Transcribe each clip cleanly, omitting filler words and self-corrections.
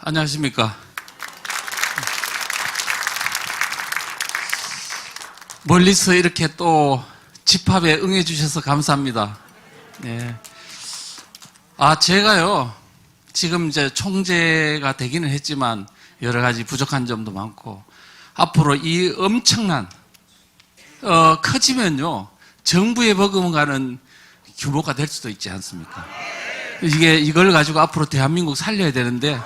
안녕하십니까. 멀리서 이렇게 또 집합에 응해 주셔서 감사합니다. 네. 제가요, 지금 이제 총재가 되기는 했지만 여러 가지 부족한 점도 많고, 앞으로 이 엄청난, 커지면요, 정부에 버금가는 규모가 될 수도 있지 않습니까? 이걸 가지고 앞으로 대한민국 살려야 되는데,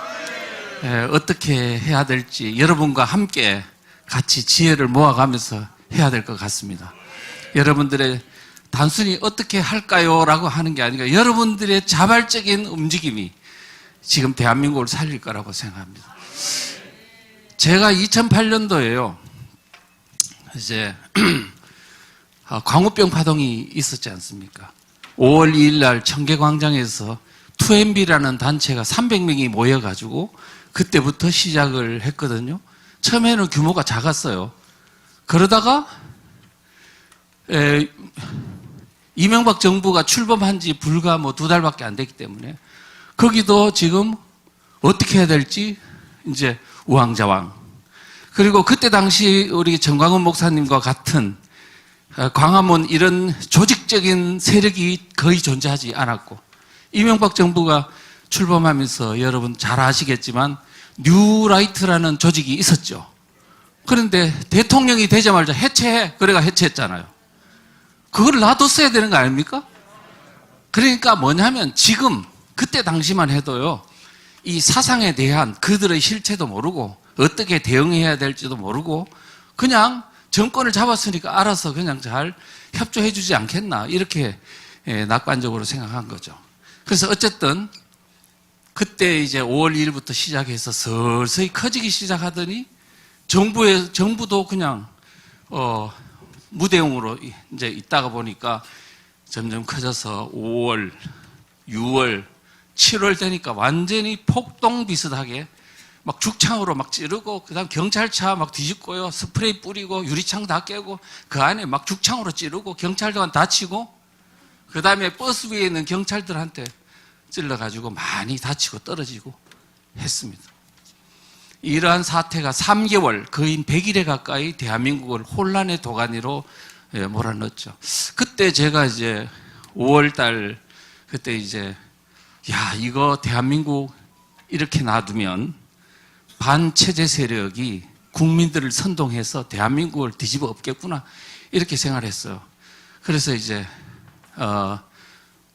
어떻게 해야 될지 여러분과 함께 같이 지혜를 모아가면서 해야 될 것 같습니다. 여러분들의 단순히 어떻게 할까요? 라고 하는 게 아니라 여러분들의 자발적인 움직임이 지금 대한민국을 살릴 거라고 생각합니다. 제가 2008년도에요, 이제, 광우병 파동이 있었지 않습니까? 5월 2일 날 청계광장에서 2MB라는 단체가 300명이 모여가지고 그때부터 시작을 했거든요. 처음에는 규모가 작았어요. 그러다가 이명박 정부가 출범한 지 불과 2달밖에 안 됐기 때문에 거기도 지금 어떻게 해야 될지 이제 우왕좌왕. 그리고 그때 당시 우리 정광훈 목사님과 같은 광화문 이런 조직적인 세력이 거의 존재하지 않았고, 이명박 정부가 출범하면서 여러분 잘 아시겠지만 뉴라이트라는 조직이 있었죠. 그런데 대통령이 되자마자 해체해. 그래가 해체했잖아요. 그걸 놔뒀어야 되는 거 아닙니까? 그러니까 뭐냐면 지금 그때 당시만 해도요, 이 사상에 대한 그들의 실체도 모르고 어떻게 대응해야 될지도 모르고 그냥 정권을 잡았으니까 알아서 그냥 잘 협조해 주지 않겠나, 이렇게 낙관적으로 생각한 거죠. 그래서 어쨌든 그때 이제 5월 2일부터 시작해서 서서히 커지기 시작하더니 정부도 그냥 무대응으로 이제 있다가 보니까 점점 커져서 5월, 6월, 7월 되니까 완전히 폭동 비슷하게 막 죽창으로 막 찌르고, 그 다음 경찰차 막 뒤집고요, 스프레이 뿌리고, 유리창 다 깨고, 그 안에 막 죽창으로 찌르고, 경찰관 다치고, 그 다음에 버스 위에 있는 경찰들한테 찔러가지고 많이 다치고 떨어지고 했습니다. 이러한 사태가 3개월, 거의 100일에 가까이 대한민국을 혼란의 도가니로 몰아넣었죠. 그때 제가 이제 5월달, 그때 이제, 이거 대한민국 이렇게 놔두면 반체제 세력이 국민들을 선동해서 대한민국을 뒤집어 엎겠구나, 이렇게 생각했어요. 그래서 이제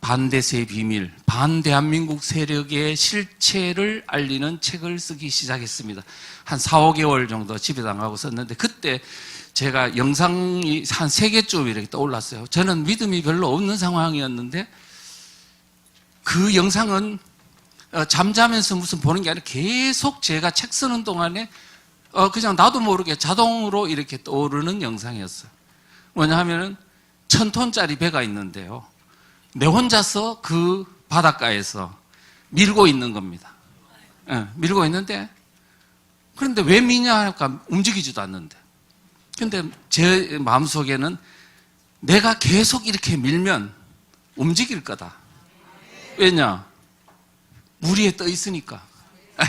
반대세의 비밀, 반대한민국 세력의 실체를 알리는 책을 쓰기 시작했습니다. 한 4, 5개월 정도 집에도 안 가고 썼는데, 그때 제가 영상이 한 3개쯤 이렇게 떠올랐어요. 저는 믿음이 별로 없는 상황이었는데, 그 영상은 잠자면서 무슨 보는 게 아니라 계속 제가 책 쓰는 동안에 그냥 나도 모르게 자동으로 이렇게 떠오르는 영상이었어요. 뭐냐 하면은 1000톤짜리 배가 있는데요, 내 혼자서 그 바닷가에서 밀고 있는 겁니다. 밀고 있는데, 그런데 왜 미냐 하니까 움직이지도 않는데, 근데 제 마음속에는 내가 계속 이렇게 밀면 움직일 거다. 왜냐? 물 위에 떠 있으니까.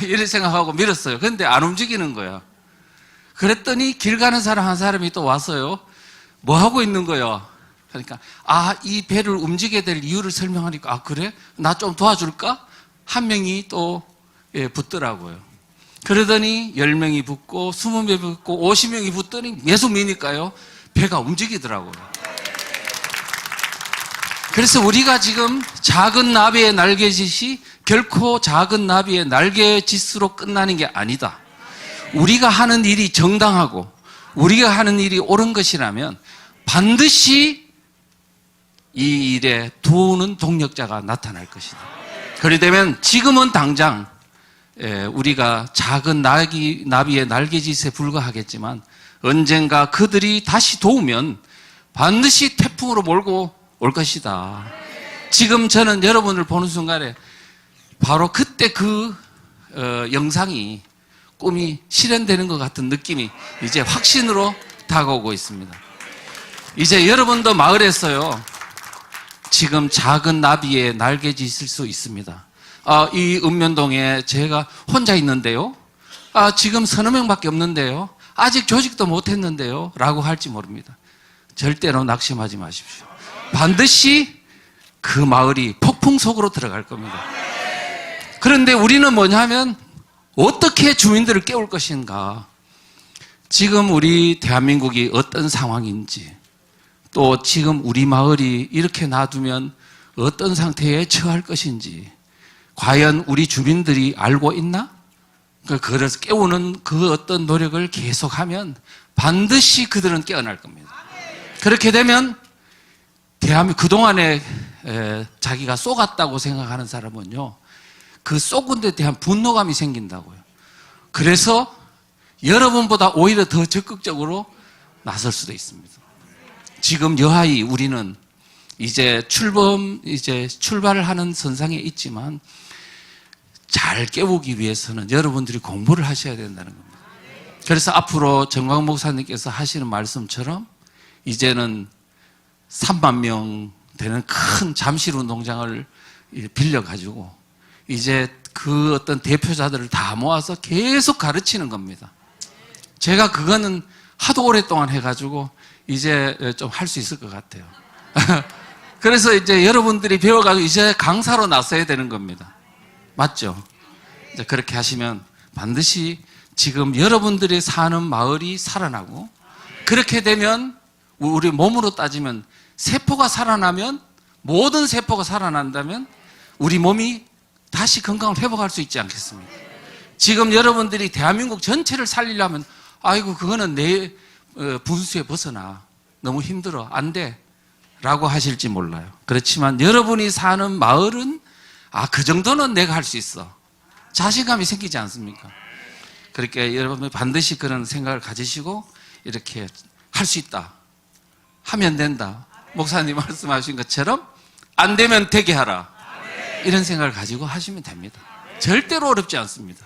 이렇게 생각하고 밀었어요. 그런데 안 움직이는 거야. 그랬더니 길 가는 사람 한 사람이 또 왔어요. 뭐 하고 있는 거야? 그러니까 이 배를 움직여야 될 이유를 설명하니까, 그래? 나 좀 도와줄까? 한 명이 또 붙더라고요. 그러더니 10명이 붙고 20명이 붙고 50명이 붙더니 계속 미니까요, 배가 움직이더라고요. 그래서 우리가 지금 작은 나비의 날개짓이 결코 작은 나비의 날개짓으로 끝나는 게 아니다. 우리가 하는 일이 정당하고 우리가 하는 일이 옳은 것이라면 반드시 이 일에 도우는 동력자가 나타날 것이다. 그러되면 지금은 당장 우리가 작은 나비의 날개짓에 불과하겠지만, 언젠가 그들이 다시 도우면 반드시 태풍으로 몰고 올 것이다. 지금 저는 여러분을 보는 순간에 바로 그때 그 영상이 꿈이 실현되는 것 같은 느낌이 이제 확신으로 다가오고 있습니다. 이제 여러분도 마을에서요, 지금 작은 나비의 날개짓일 수 있습니다. 이 읍면동에 제가 혼자 있는데요. 지금 서너 명밖에 없는데요. 아직 조직도 못했는데요. 라고 할지 모릅니다. 절대로 낙심하지 마십시오. 반드시 그 마을이 폭풍 속으로 들어갈 겁니다. 그런데 우리는 뭐냐면 어떻게 주민들을 깨울 것인가. 지금 우리 대한민국이 어떤 상황인지, 또 지금 우리 마을이 이렇게 놔두면 어떤 상태에 처할 것인지 과연 우리 주민들이 알고 있나? 그래서 깨우는 그 어떤 노력을 계속하면 반드시 그들은 깨어날 겁니다. 그렇게 되면 그동안에 자기가 쏘갔다고 생각하는 사람은요, 그 쏘은 데 대한 분노감이 생긴다고요. 그래서 여러분보다 오히려 더 적극적으로 나설 수도 있습니다. 지금 여하이 우리는 이제 출발을 하는 선상에 있지만 잘 깨우기 위해서는 여러분들이 공부를 하셔야 된다는 겁니다. 그래서 앞으로 정광 목사님께서 하시는 말씀처럼 이제는 3만 명 되는 큰 잠실운동장을 빌려가지고 이제 그 어떤 대표자들을 다 모아서 계속 가르치는 겁니다. 제가 그거는 하도 오랫동안 해가지고 이제 좀 할 수 있을 것 같아요. 그래서 이제 여러분들이 배워가지고 이제 강사로 나서야 되는 겁니다. 맞죠? 이제 그렇게 하시면 반드시 지금 여러분들이 사는 마을이 살아나고, 그렇게 되면 우리 몸으로 따지면 세포가 살아나면, 모든 세포가 살아난다면 우리 몸이 다시 건강을 회복할 수 있지 않겠습니까? 지금 여러분들이 대한민국 전체를 살리려면 아이고 그거는 내 분수에 벗어나, 너무 힘들어, 안 돼 라고 하실지 몰라요. 그렇지만 여러분이 사는 마을은 그 정도는 내가 할 수 있어, 자신감이 생기지 않습니까? 그렇게 여러분 반드시 그런 생각을 가지시고 이렇게 할 수 있다, 하면 된다, 목사님 말씀하신 것처럼 안 되면 되게 하라, 이런 생각을 가지고 하시면 됩니다. 절대로 어렵지 않습니다.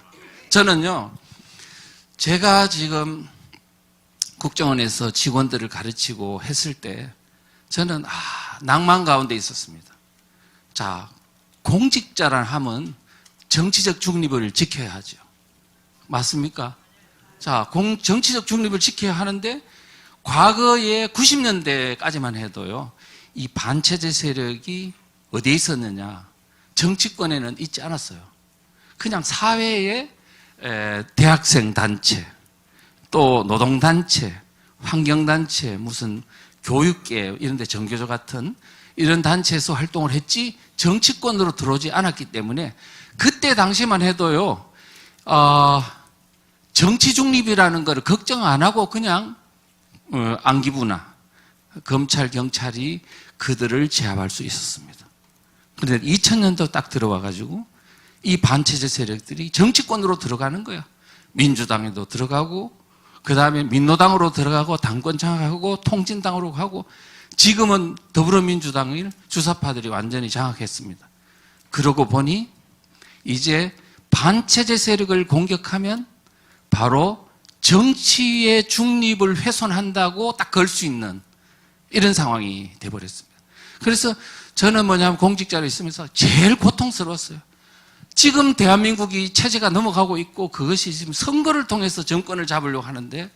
저는요, 제가 지금 국정원에서 직원들을 가르치고 했을 때 저는 낭만 가운데 있었습니다. 자, 공직자란 함은 정치적 중립을 지켜야 하죠. 맞습니까? 자, 정치적 중립을 지켜야 하는데 과거에 90년대까지만 해도요, 이 반체제 세력이 어디에 있었느냐? 정치권에는 있지 않았어요. 그냥 사회의 대학생 단체, 또 노동단체, 환경단체, 무슨 교육계, 이런 데 정교조 같은 이런 단체에서 활동을 했지 정치권으로 들어오지 않았기 때문에 그때 당시만 해도요, 정치 중립이라는 걸 걱정 안 하고 그냥 안기부나 검찰, 경찰이 그들을 제압할 수 있었습니다. 그런데 2000년도 딱 들어와가지고 이 반체제 세력들이 정치권으로 들어가는 거야. 민주당에도 들어가고, 그 다음에 민노당으로 들어가고, 당권 장악하고, 통진당으로 가고, 지금은 더불어민주당을 주사파들이 완전히 장악했습니다. 그러고 보니 이제 반체제 세력을 공격하면 바로 정치의 중립을 훼손한다고 딱 걸 수 있는 이런 상황이 돼버렸습니다. 그래서 저는 뭐냐면 공직자로 있으면서 제일 고통스러웠어요. 지금 대한민국이 체제가 넘어가고 있고 그것이 지금 선거를 통해서 정권을 잡으려고 하는데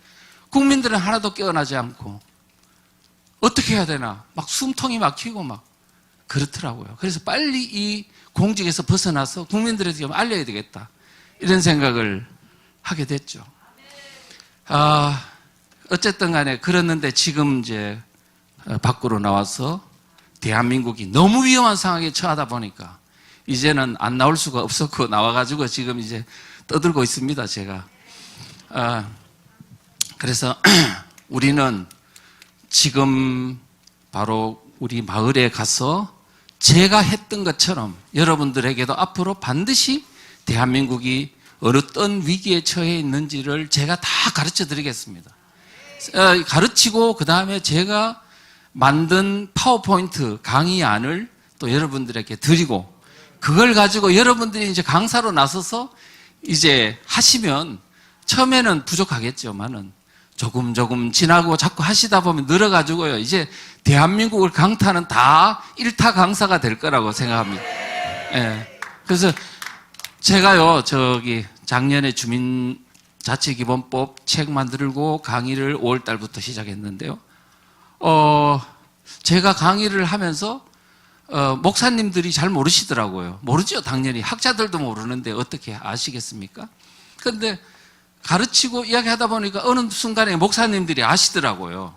국민들은 하나도 깨어나지 않고 어떻게 해야 되나 막 숨통이 막히고 막 그렇더라고요. 그래서 빨리 이 공직에서 벗어나서 국민들에게 좀 알려야 되겠다, 이런 생각을 하게 됐죠. 어쨌든 간에 그랬는데 지금 이제 밖으로 나와서 대한민국이 너무 위험한 상황에 처하다 보니까 이제는 안 나올 수가 없었고 나와가지고 지금 이제 떠들고 있습니다, 제가. 그래서 우리는 지금 바로 우리 마을에 가서 제가 했던 것처럼 여러분들에게도 앞으로 반드시 대한민국이 어떤 위기에 처해 있는지를 제가 다 가르쳐 드리겠습니다. 가르치고 그 다음에 제가 만든 파워포인트 강의안을 또 여러분들에게 드리고, 그걸 가지고 여러분들이 이제 강사로 나서서 이제 하시면 처음에는 부족하겠지만은 조금 지나고 자꾸 하시다 보면 늘어가지고요, 이제 대한민국을 강타는 다 1타 강사가 될 거라고 생각합니다. 예. 그래서 제가요, 작년에 주민자치기본법 책 만들고 강의를 5월 달부터 시작했는데요. 제가 강의를 하면서, 목사님들이 잘 모르시더라고요. 모르죠, 당연히. 학자들도 모르는데 어떻게 아시겠습니까? 그런데 가르치고 이야기하다 보니까 어느 순간에 목사님들이 아시더라고요.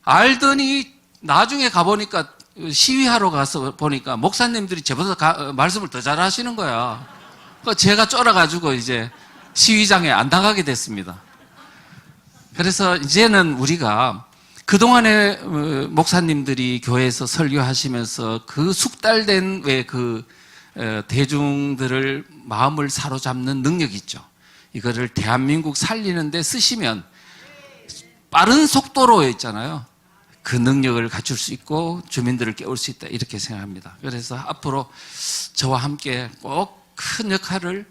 알더니 나중에 가보니까 시위하러 가서 보니까 목사님들이 저보다 말씀을 더 잘하시는 거야. 제가 쫄아가지고 이제 시위장에 안 나가게 됐습니다. 그래서 이제는 우리가 그동안에 목사님들이 교회에서 설교하시면서 그 숙달된 대중들을 마음을 사로잡는 능력이 있죠. 이거를 대한민국 살리는 데 쓰시면 빠른 속도로 있잖아요. 그 능력을 갖출 수 있고 주민들을 깨울 수 있다, 이렇게 생각합니다. 그래서 앞으로 저와 함께 꼭 큰 역할을,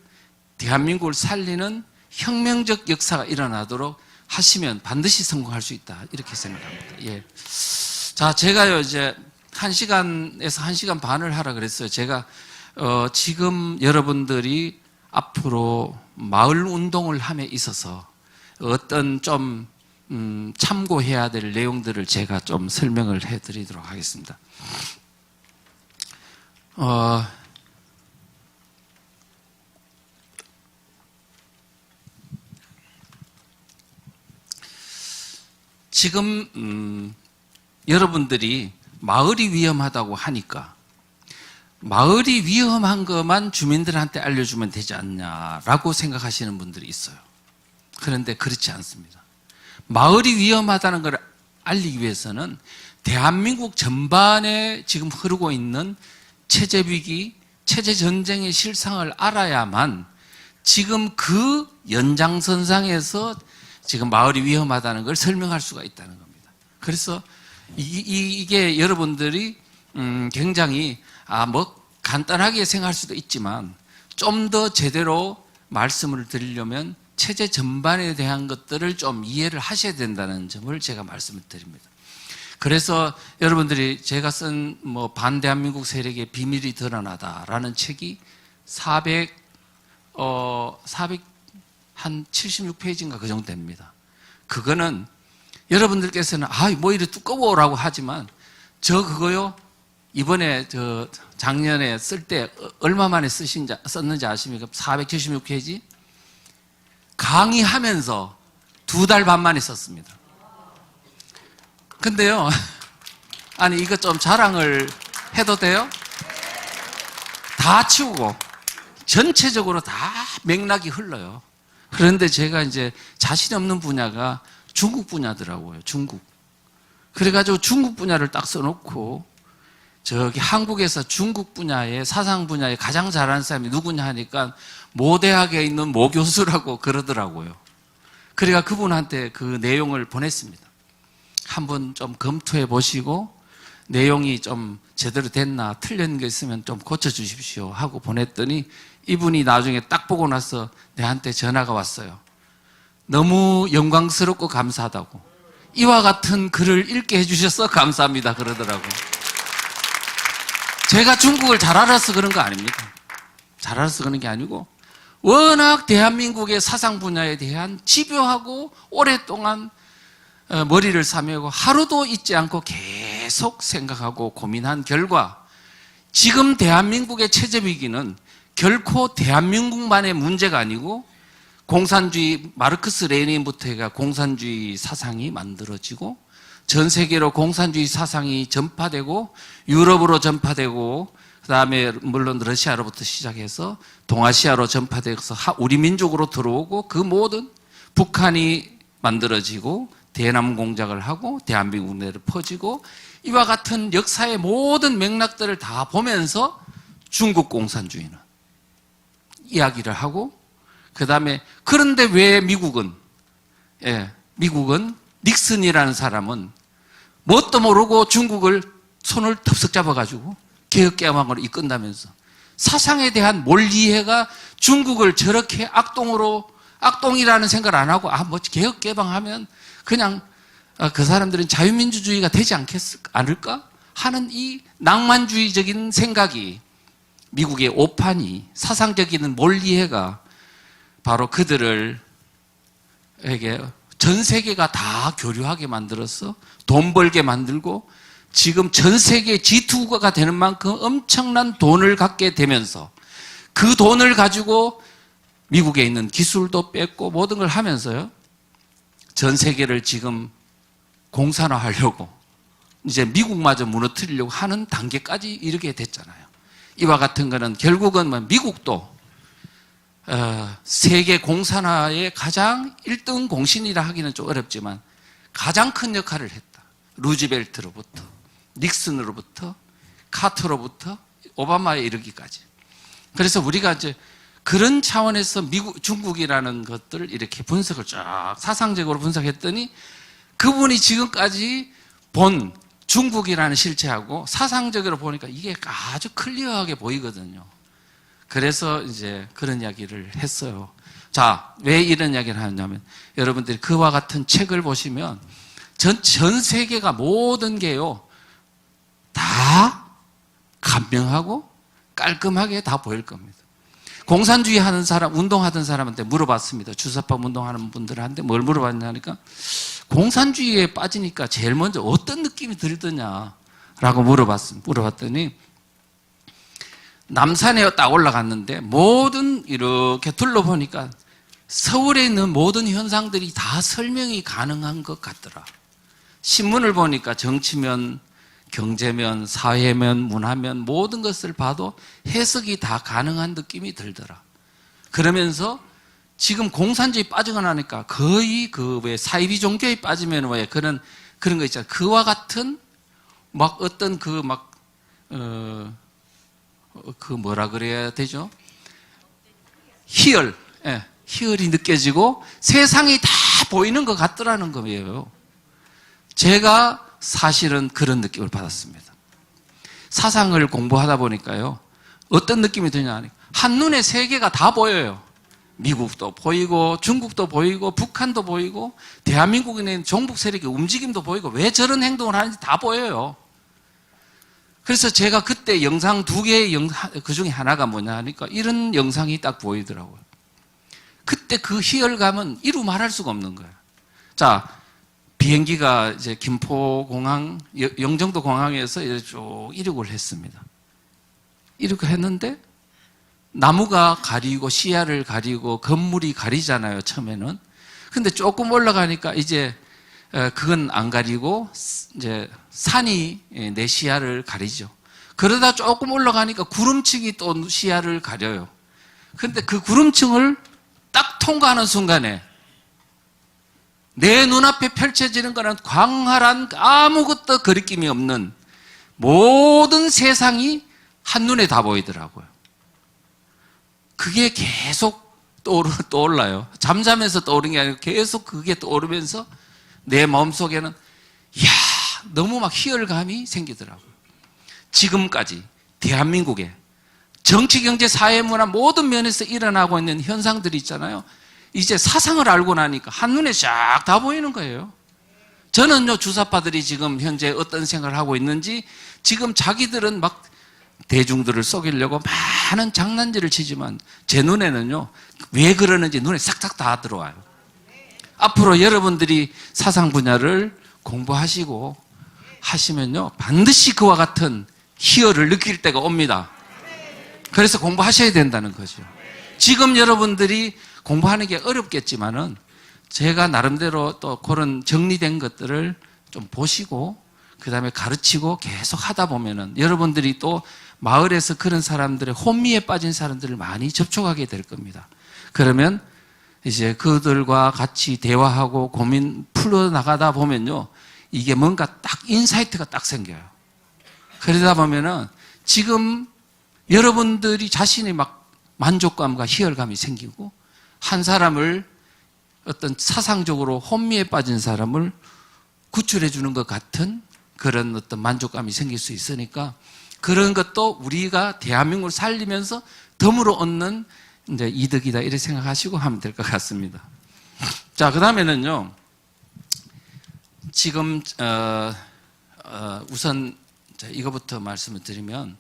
대한민국을 살리는 혁명적 역사가 일어나도록 하시면 반드시 성공할 수 있다, 이렇게 생각합니다. 예. 자, 제가요, 이제 1시간에서 1시간 반을 하라 그랬어요. 제가, 지금 여러분들이 앞으로 마을 운동을 함에 있어서 어떤 좀, 참고해야 될 내용들을 제가 좀 설명을 해 드리도록 하겠습니다. 지금 여러분들이 마을이 위험하다고 하니까 마을이 위험한 것만 주민들한테 알려주면 되지 않냐라고 생각하시는 분들이 있어요. 그런데 그렇지 않습니다. 마을이 위험하다는 걸 알리기 위해서는 대한민국 전반에 지금 흐르고 있는 체제 위기, 체제 전쟁의 실상을 알아야만 지금 그 연장선상에서 지금 마을이 위험하다는 걸 설명할 수가 있다는 겁니다. 그래서 이게 여러분들이 굉장히 간단하게 생각할 수도 있지만 좀 더 제대로 말씀을 드리려면 체제 전반에 대한 것들을 좀 이해를 하셔야 된다는 점을 제가 말씀을 드립니다. 그래서 여러분들이 제가 쓴 반대한민국 세력의 비밀이 드러나다라는 책이 76페이지인가 그 정도 됩니다. 그거는 여러분들께서는 이래 두꺼워라고 하지만 그거요, 이번에 작년에 쓸 때 얼마 만에 썼는지 아십니까? 476페이지? 강의하면서 2달 반 만에 썼습니다. 근데요, 이거 좀 자랑을 해도 돼요? 다 치우고 전체적으로 다 맥락이 흘러요. 그런데 제가 이제 자신 없는 분야가 중국 분야더라고요. 중국. 그래가지고 중국 분야를 딱 써놓고 한국에서 중국 분야의 사상 분야에 가장 잘하는 사람이 누구냐 하니까 모 대학에 있는 모 교수라고 그러더라고요. 그러니까 그분한테 그 내용을 보냈습니다. 한번 좀 검토해 보시고 내용이 좀 제대로 됐나 틀린 게 있으면 좀 고쳐주십시오 하고 보냈더니 이분이 나중에 딱 보고 나서 내한테 전화가 왔어요. 너무 영광스럽고 감사하다고. 이와 같은 글을 읽게 해주셔서 감사합니다 그러더라고요. 제가 중국을 잘 알아서 그런 거 아닙니다. 잘 알아서 그런 게 아니고 워낙 대한민국의 사상 분야에 대한 집요하고 오랫동안 머리를 싸매고 하루도 잊지 않고 계속 생각하고 고민한 결과 지금 대한민국의 체제 위기는 결코 대한민국만의 문제가 아니고 공산주의, 마르크스 레닌부터 해가 공산주의 사상이 만들어지고 전 세계로 공산주의 사상이 전파되고 유럽으로 전파되고 그다음에 물론 러시아로부터 시작해서 동아시아로 전파돼서 우리 민족으로 들어오고 그 모든 북한이 만들어지고 대남 공작을 하고 대한민국 내로 퍼지고 이와 같은 역사의 모든 맥락들을 다 보면서 중국 공산주의는 이야기를 하고 그다음에 그런데 왜 미국은 닉슨이라는 사람은 뭣도 모르고 중국을 손을 덥석 잡아가지고 개혁개방으로 이끈다면서 사상에 대한 몰이해가 중국을 저렇게 악동이라는 생각을 안 하고 개혁개방하면 그냥 그 사람들은 자유민주주의가 되지 않을까 하는 이 낭만주의적인 생각이 미국의 오판이 사상적인 몰리해가 바로 그들을 에게 전 세계가 다 교류하게 만들어서 돈 벌게 만들고 지금 전 세계 G2가 되는 만큼 엄청난 돈을 갖게 되면서 그 돈을 가지고 미국에 있는 기술도 뺏고 모든 걸 하면서요. 전 세계를 지금 공산화하려고 이제 미국마저 무너뜨리려고 하는 단계까지 이르게 됐잖아요. 이와 같은 거는 결국은 미국도 세계 공산화의 가장 1등 공신이라 하기는 좀 어렵지만 가장 큰 역할을 했다. 루즈벨트로부터 닉슨으로부터 카터로부터 오바마에 이르기까지. 그래서 우리가 이제 그런 차원에서 중국이라는 것들을 이렇게 분석을 쫙 사상적으로 분석했더니 그분이 지금까지 본 중국이라는 실체하고 사상적으로 보니까 이게 아주 클리어하게 보이거든요. 그래서 이제 그런 이야기를 했어요. 자, 왜 이런 이야기를 하냐면 여러분들이 그와 같은 책을 보시면 전 세계가 모든 게요 다 간명하고 깔끔하게 다 보일 겁니다. 공산주의 하는 사람, 운동하던 사람한테 물어봤습니다. 주사파 운동하는 분들한테 뭘 물어봤냐니까 공산주의에 빠지니까 제일 먼저 어떤 느낌이 들더냐라고 물어봤더니 남산에 딱 올라갔는데 모든 이렇게 둘러보니까 서울에 있는 모든 현상들이 다 설명이 가능한 것 같더라. 신문을 보니까 정치면, 경제면, 사회면, 문화면 모든 것을 봐도 해석이 다 가능한 느낌이 들더라. 그러면서 지금 공산주의 빠지고 나니까 거의 그 왜 사이비 종교에 빠지면 왜 그런 거 있잖아요. 그와 같은 막 어떤 그 뭐라 그래야 되죠? 희열, 예, 희열이 느껴지고 세상이 다 보이는 것 같더라는 거예요. 제가 사실은 그런 느낌을 받았습니다. 사상을 공부하다 보니까요, 어떤 느낌이 드냐, 한눈에 세계가 다 보여요. 미국도 보이고, 중국도 보이고, 북한도 보이고, 대한민국에 있는 종북 세력의 움직임도 보이고, 왜 저런 행동을 하는지 다 보여요. 그래서 제가 그때 영상 2개의 그 중에 하나가 뭐냐 하니까 이런 영상이 딱 보이더라고요. 그때 그 희열감은 이루 말할 수가 없는 거예요. 자, 비행기가 이제 김포공항, 영종도 공항에서 쭉 이륙을 했습니다. 이륙을 했는데 나무가 가리고 시야를 가리고 건물이 가리잖아요, 처음에는. 근데 조금 올라가니까 이제 그건 안 가리고 이제 산이 내 시야를 가리죠. 그러다 조금 올라가니까 구름층이 또 시야를 가려요. 근데 그 구름층을 딱 통과하는 순간에 내 눈앞에 펼쳐지는 거는 광활한 아무것도 거리낌이 없는 모든 세상이 한눈에 다 보이더라고요. 그게 계속 떠올라요. 잠자면서 떠오르는 게 아니고 계속 그게 떠오르면서 내 마음속에는 이야, 너무 막 희열감이 생기더라고요. 지금까지 대한민국에 정치, 경제, 사회, 문화 모든 면에서 일어나고 있는 현상들이 있잖아요. 이제 사상을 알고 나니까 한눈에 쫙 다 보이는 거예요. 저는요, 주사파들이 지금 현재 어떤 생각을 하고 있는지 지금 자기들은 막 대중들을 속이려고 많은 장난질을 치지만 제 눈에는요, 왜 그러는지 눈에 싹싹 다 들어와요. 앞으로 여러분들이 사상 분야를 공부하시고 하시면요, 반드시 그와 같은 희열을 느낄 때가 옵니다. 그래서 공부하셔야 된다는 거죠. 지금 여러분들이 공부하는 게 어렵겠지만은 제가 나름대로 또 그런 정리된 것들을 좀 보시고 그 다음에 가르치고 계속 하다 보면은 여러분들이 또 마을에서 그런 사람들의 혼미에 빠진 사람들을 많이 접촉하게 될 겁니다. 그러면 이제 그들과 같이 대화하고 고민 풀어나가다 보면요, 이게 뭔가 딱 인사이트가 딱 생겨요. 그러다 보면은 지금 여러분들이 자신이 막 만족감과 희열감이 생기고 한 사람을 어떤 사상적으로 혼미에 빠진 사람을 구출해 주는 것 같은 그런 어떤 만족감이 생길 수 있으니까 그런 것도 우리가 대한민국을 살리면서 덤으로 얻는 이제 이득이다 이렇게 생각하시고 하면 될 것 같습니다. 자, 그 다음에는요, 지금 우선 이거부터 말씀을 드리면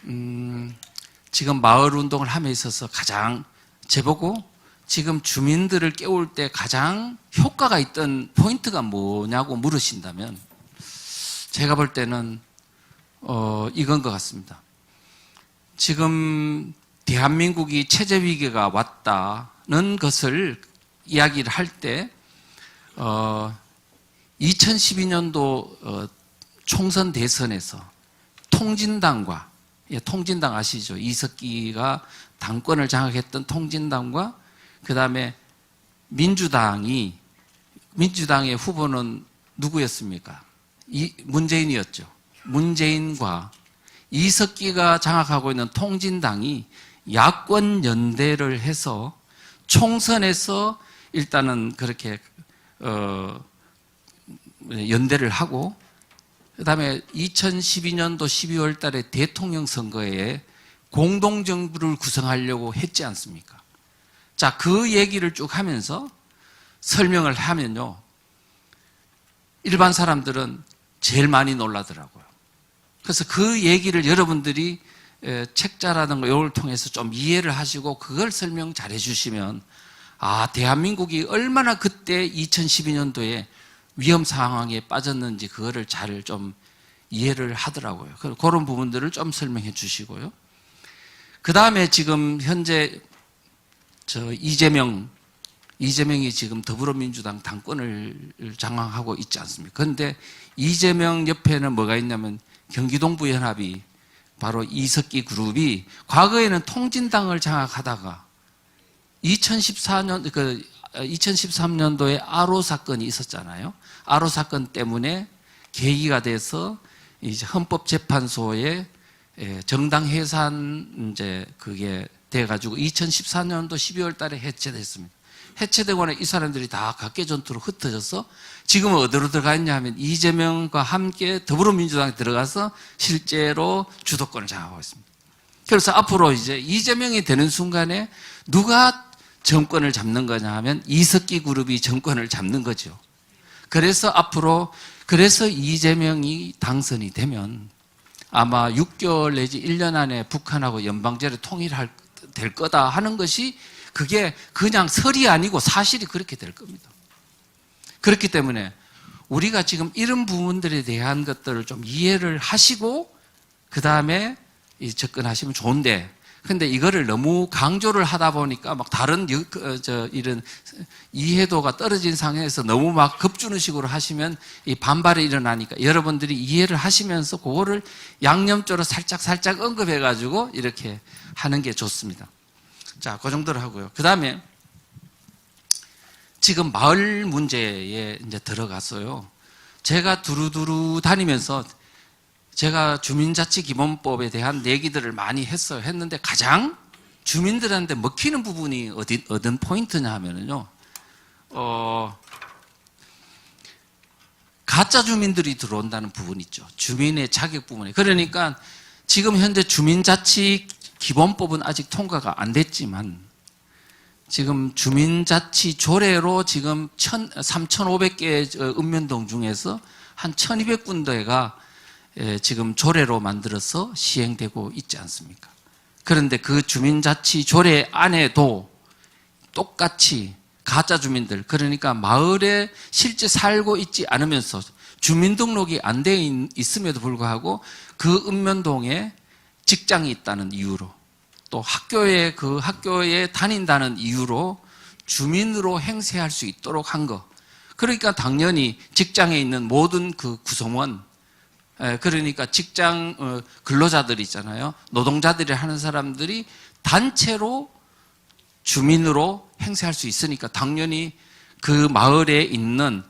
지금 마을 운동을 함에 있어서 가장 제보고 지금 주민들을 깨울 때 가장 효과가 있던 포인트가 뭐냐고 물으신다면 제가 볼 때는 이건 것 같습니다. 지금 대한민국이 체제 위기가 왔다는 것을 이야기를 할 때 2012년도 총선 대선에서 통진당과 통진당 아시죠? 이석기가 당권을 장악했던 통진당과 그 다음에 민주당의 후보는 누구였습니까? 문재인이었죠. 문재인과 이석기가 장악하고 있는 통진당이 야권 연대를 해서 총선에서 일단은 그렇게 연대를 하고 그 다음에 2012년도 12월 달에 대통령 선거에 공동정부를 구성하려고 했지 않습니까? 자, 그 얘기를 쭉 하면서 설명을 하면요. 일반 사람들은 제일 많이 놀라더라고요. 그래서 그 얘기를 여러분들이 책자라든가 이걸 통해서 좀 이해를 하시고 그걸 설명 잘 해주시면 대한민국이 얼마나 그때 2012년도에 위험 상황에 빠졌는지 그거를 잘 좀 이해를 하더라고요. 그런 부분들을 좀 설명해 주시고요. 그 다음에 지금 현재 이재명이 지금 더불어민주당 당권을 장악하고 있지 않습니까? 그런데 이재명 옆에는 뭐가 있냐면 경기동부연합이 바로 이석기 그룹이 과거에는 통진당을 장악하다가 2013년도에 아로 사건이 있었잖아요. 아로 사건 때문에 계기가 돼서 이제 헌법재판소에 정당 해산 이제 그게 돼가지고 2014년도 12월 달에 해체됐습니다. 해체되고 이 사람들이 다 각계전투로 흩어져서 지금은 어디로 들어가 있냐 하면 이재명과 함께 더불어민주당에 들어가서 실제로 주도권을 장악하고 있습니다. 그래서 앞으로 이제 이재명이 되는 순간에 누가 정권을 잡는 거냐 하면 이석기 그룹이 정권을 잡는 거죠. 그래서 그래서 이재명이 당선이 되면 아마 6개월 내지 1년 안에 북한하고 연방제를 될 거다 하는 것이 그게 그냥 설이 아니고 사실이 그렇게 될 겁니다. 그렇기 때문에 우리가 지금 이런 부분들에 대한 것들을 좀 이해를 하시고 그 다음에 접근하시면 좋은데 근데 이거를 너무 강조를 하다 보니까 막 다른 이런 이해도가 떨어진 상황에서 너무 막 겁주는 식으로 하시면 이 반발이 일어나니까 여러분들이 이해를 하시면서 그거를 양념적으로 살짝 언급해가지고 이렇게 하는 게 좋습니다. 자, 그 정도로 하고요. 그 다음에 지금 마을 문제에 이제 들어갔어요. 제가 두루두루 다니면서 제가 주민자치기본법에 대한 얘기들을 많이 했는데 가장 주민들한테 먹히는 부분이 어떤 포인트냐 하면요. 가짜 주민들이 들어온다는 부분이 있죠. 주민의 자격 부분에. 그러니까 지금 현재 주민자치기본법은 아직 통과가 안 됐지만 지금 주민자치 조례로 지금 3,500개의 읍면동 중에서 한 1,200군데가 지금 조례로 만들어서 시행되고 있지 않습니까? 그런데 그 주민자치 조례 안에도 똑같이 가짜 주민들, 그러니까 마을에 실제 살고 있지 않으면서 주민등록이 안 돼 있음에도 불구하고 그 읍면동에 직장이 있다는 이유로 또 학교에 다닌다는 이유로 주민으로 행세할 수 있도록 한 거. 그러니까 당연히 직장에 있는 모든 그 구성원, 그러니까 직장 근로자들 있잖아요. 노동자들이 하는 사람들이 단체로 주민으로 행세할 수 있으니까 당연히 그 마을에 있는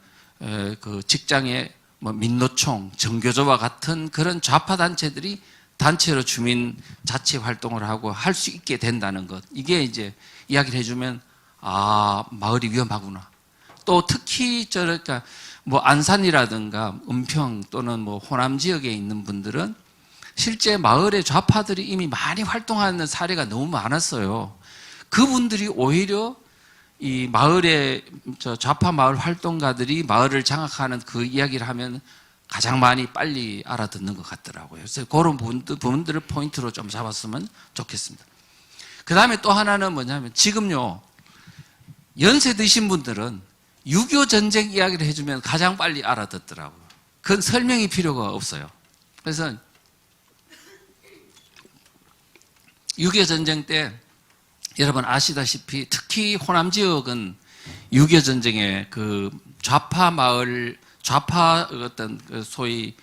그 직장의 민노총, 정교조와 같은 그런 좌파 단체들이 단체로 주민 자치 활동을 하고 할 수 있게 된다는 것. 이게 이제 이야기를 해주면 마을이 위험하구나. 또 특히 그러니까 안산이라든가 은평 또는 호남 지역에 있는 분들은 실제 마을의 좌파들이 이미 많이 활동하는 사례가 너무 많았어요. 그분들이 오히려 이 마을의 좌파 마을 활동가들이 마을을 장악하는 그 이야기를 하면 가장 많이 빨리 알아듣는 것 같더라고요. 그래서 그런 부분들을 포인트로 좀 잡았으면 좋겠습니다. 그 다음에 또 하나는 뭐냐면 지금요, 연세 드신 분들은 6.25 전쟁 이야기를 해주면 가장 빨리 알아듣더라고요. 그건 설명이 필요가 없어요. 그래서 6.25 전쟁 때 여러분 아시다시피 특히 호남 지역은 6.25 전쟁에 그 좌파 마을, 좌파 어떤 그 소위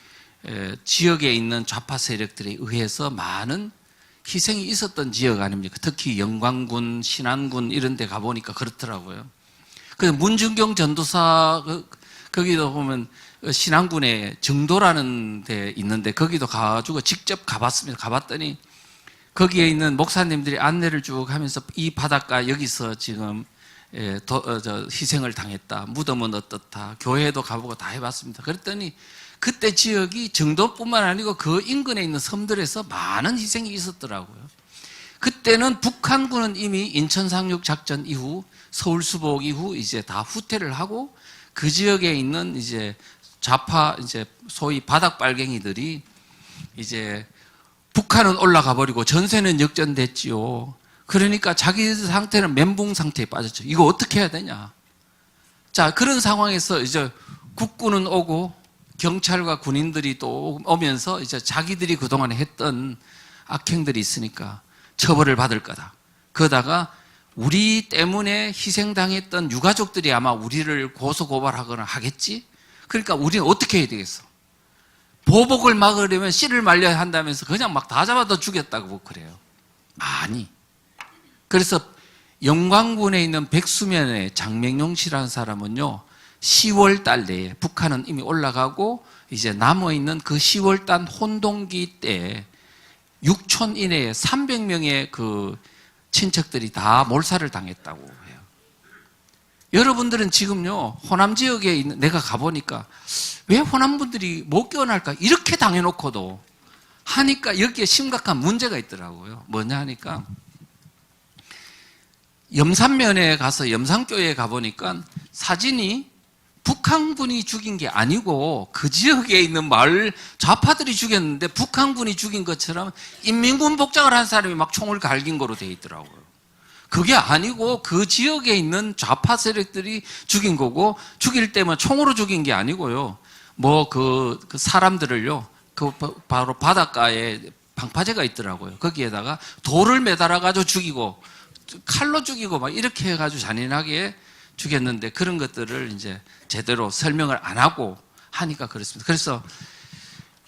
지역에 있는 좌파 세력들에 의해서 많은 희생이 있었던 지역 아닙니까? 특히 영광군, 신안군 이런 데 가보니까 그렇더라고요. 그래서 문준경 전도사, 거기도 보면 신안군에 정도라는 데 있는데 거기도 가가지고 직접 가봤습니다. 가봤더니 거기에 있는 목사님들이 안내를 쭉 하면서 이 바닷가 여기서 지금 희생을 당했다. 무덤은 어떻다. 교회도 가보고 다 해봤습니다. 그랬더니 그때 지역이 정도뿐만 아니고 그 인근에 있는 섬들에서 많은 희생이 있었더라고요. 그때는 북한군은 이미 인천 상륙 작전 이후 서울 수복 이후 이제 다 후퇴를 하고 그 지역에 있는 이제 좌파 이제 소위 바닥 빨갱이들이 이제 북한은 올라가 버리고 전세는 역전됐지요. 그러니까 자기 상태는 멘붕 상태에 빠졌죠. 이거 어떻게 해야 되냐. 자, 그런 상황에서 이제 국군은 오고 경찰과 군인들이 또 오면서 이제 자기들이 그동안에 했던 악행들이 있으니까 처벌을 받을 거다. 그러다가 우리 때문에 희생당했던 유가족들이 아마 우리를 고소고발하거나 하겠지? 그러니까 우리는 어떻게 해야 되겠어? 보복을 막으려면 씨를 말려야 한다면서 그냥 막 다 잡아다 죽였다고 그래요. 많이. 그래서 영광군에 있는 백수면의 장명용 씨라는 사람은요, 10월 달 내에 북한은 이미 올라가고 이제 남아있는 그 10월 달 혼동기 때 6촌 이내에 300명의 그 친척들이 다 몰살을 당했다고 해요. 여러분들은 지금요, 호남 지역에 있는, 내가 가보니까 왜 호남분들이 못 깨어날까? 이렇게 당해놓고도 하니까 여기에 심각한 문제가 있더라고요. 뭐냐 하니까 염산면에 가서 염산교회에 가보니까 사진이 북한군이 죽인 게 아니고 그 지역에 있는 마을 좌파들이 죽였는데 북한군이 죽인 것처럼 인민군 복장을 한 사람이 막 총을 갈긴 거로 돼 있더라고요. 그게 아니고 그 지역에 있는 좌파 세력들이 죽인 거고 죽일 때면 총으로 죽인 게 아니고요. 뭐 그 사람들을요, 그 바로 바닷가에 방파제가 있더라고요. 거기에다가 돌을 매달아 가지고 죽이고 칼로 죽이고 막 이렇게 해가지고 잔인하게 죽였는데 그런 것들을 이제 제대로 설명을 안 하고 하니까 그렇습니다. 그래서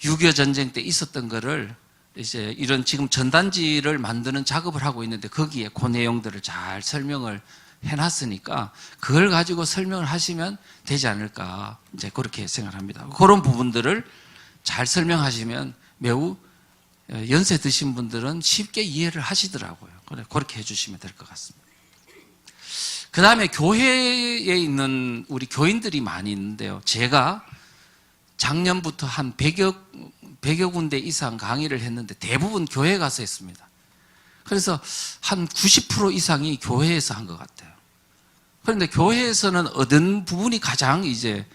6.25 전쟁 때 있었던 거를 이제 이런 지금 전단지를 만드는 작업을 하고 있는데 거기에 그 내용들을 잘 설명을 해놨으니까 그걸 가지고 설명을 하시면 되지 않을까 이제 그렇게 생각합니다. 그런 부분들을 잘 설명하시면 매우 연세 드신 분들은 쉽게 이해를 하시더라고요. 그렇게 해주시면 될 것 같습니다. 그 다음에 교회에 있는 우리 교인들이 많이 있는데요. 제가 작년부터 한 100여 군데 이상 강의를 했는데 대부분 교회에 가서 했습니다. 그래서 한 90% 이상이 교회에서 한 것 같아요. 그런데 교회에서는 어떤 부분이 가장 이제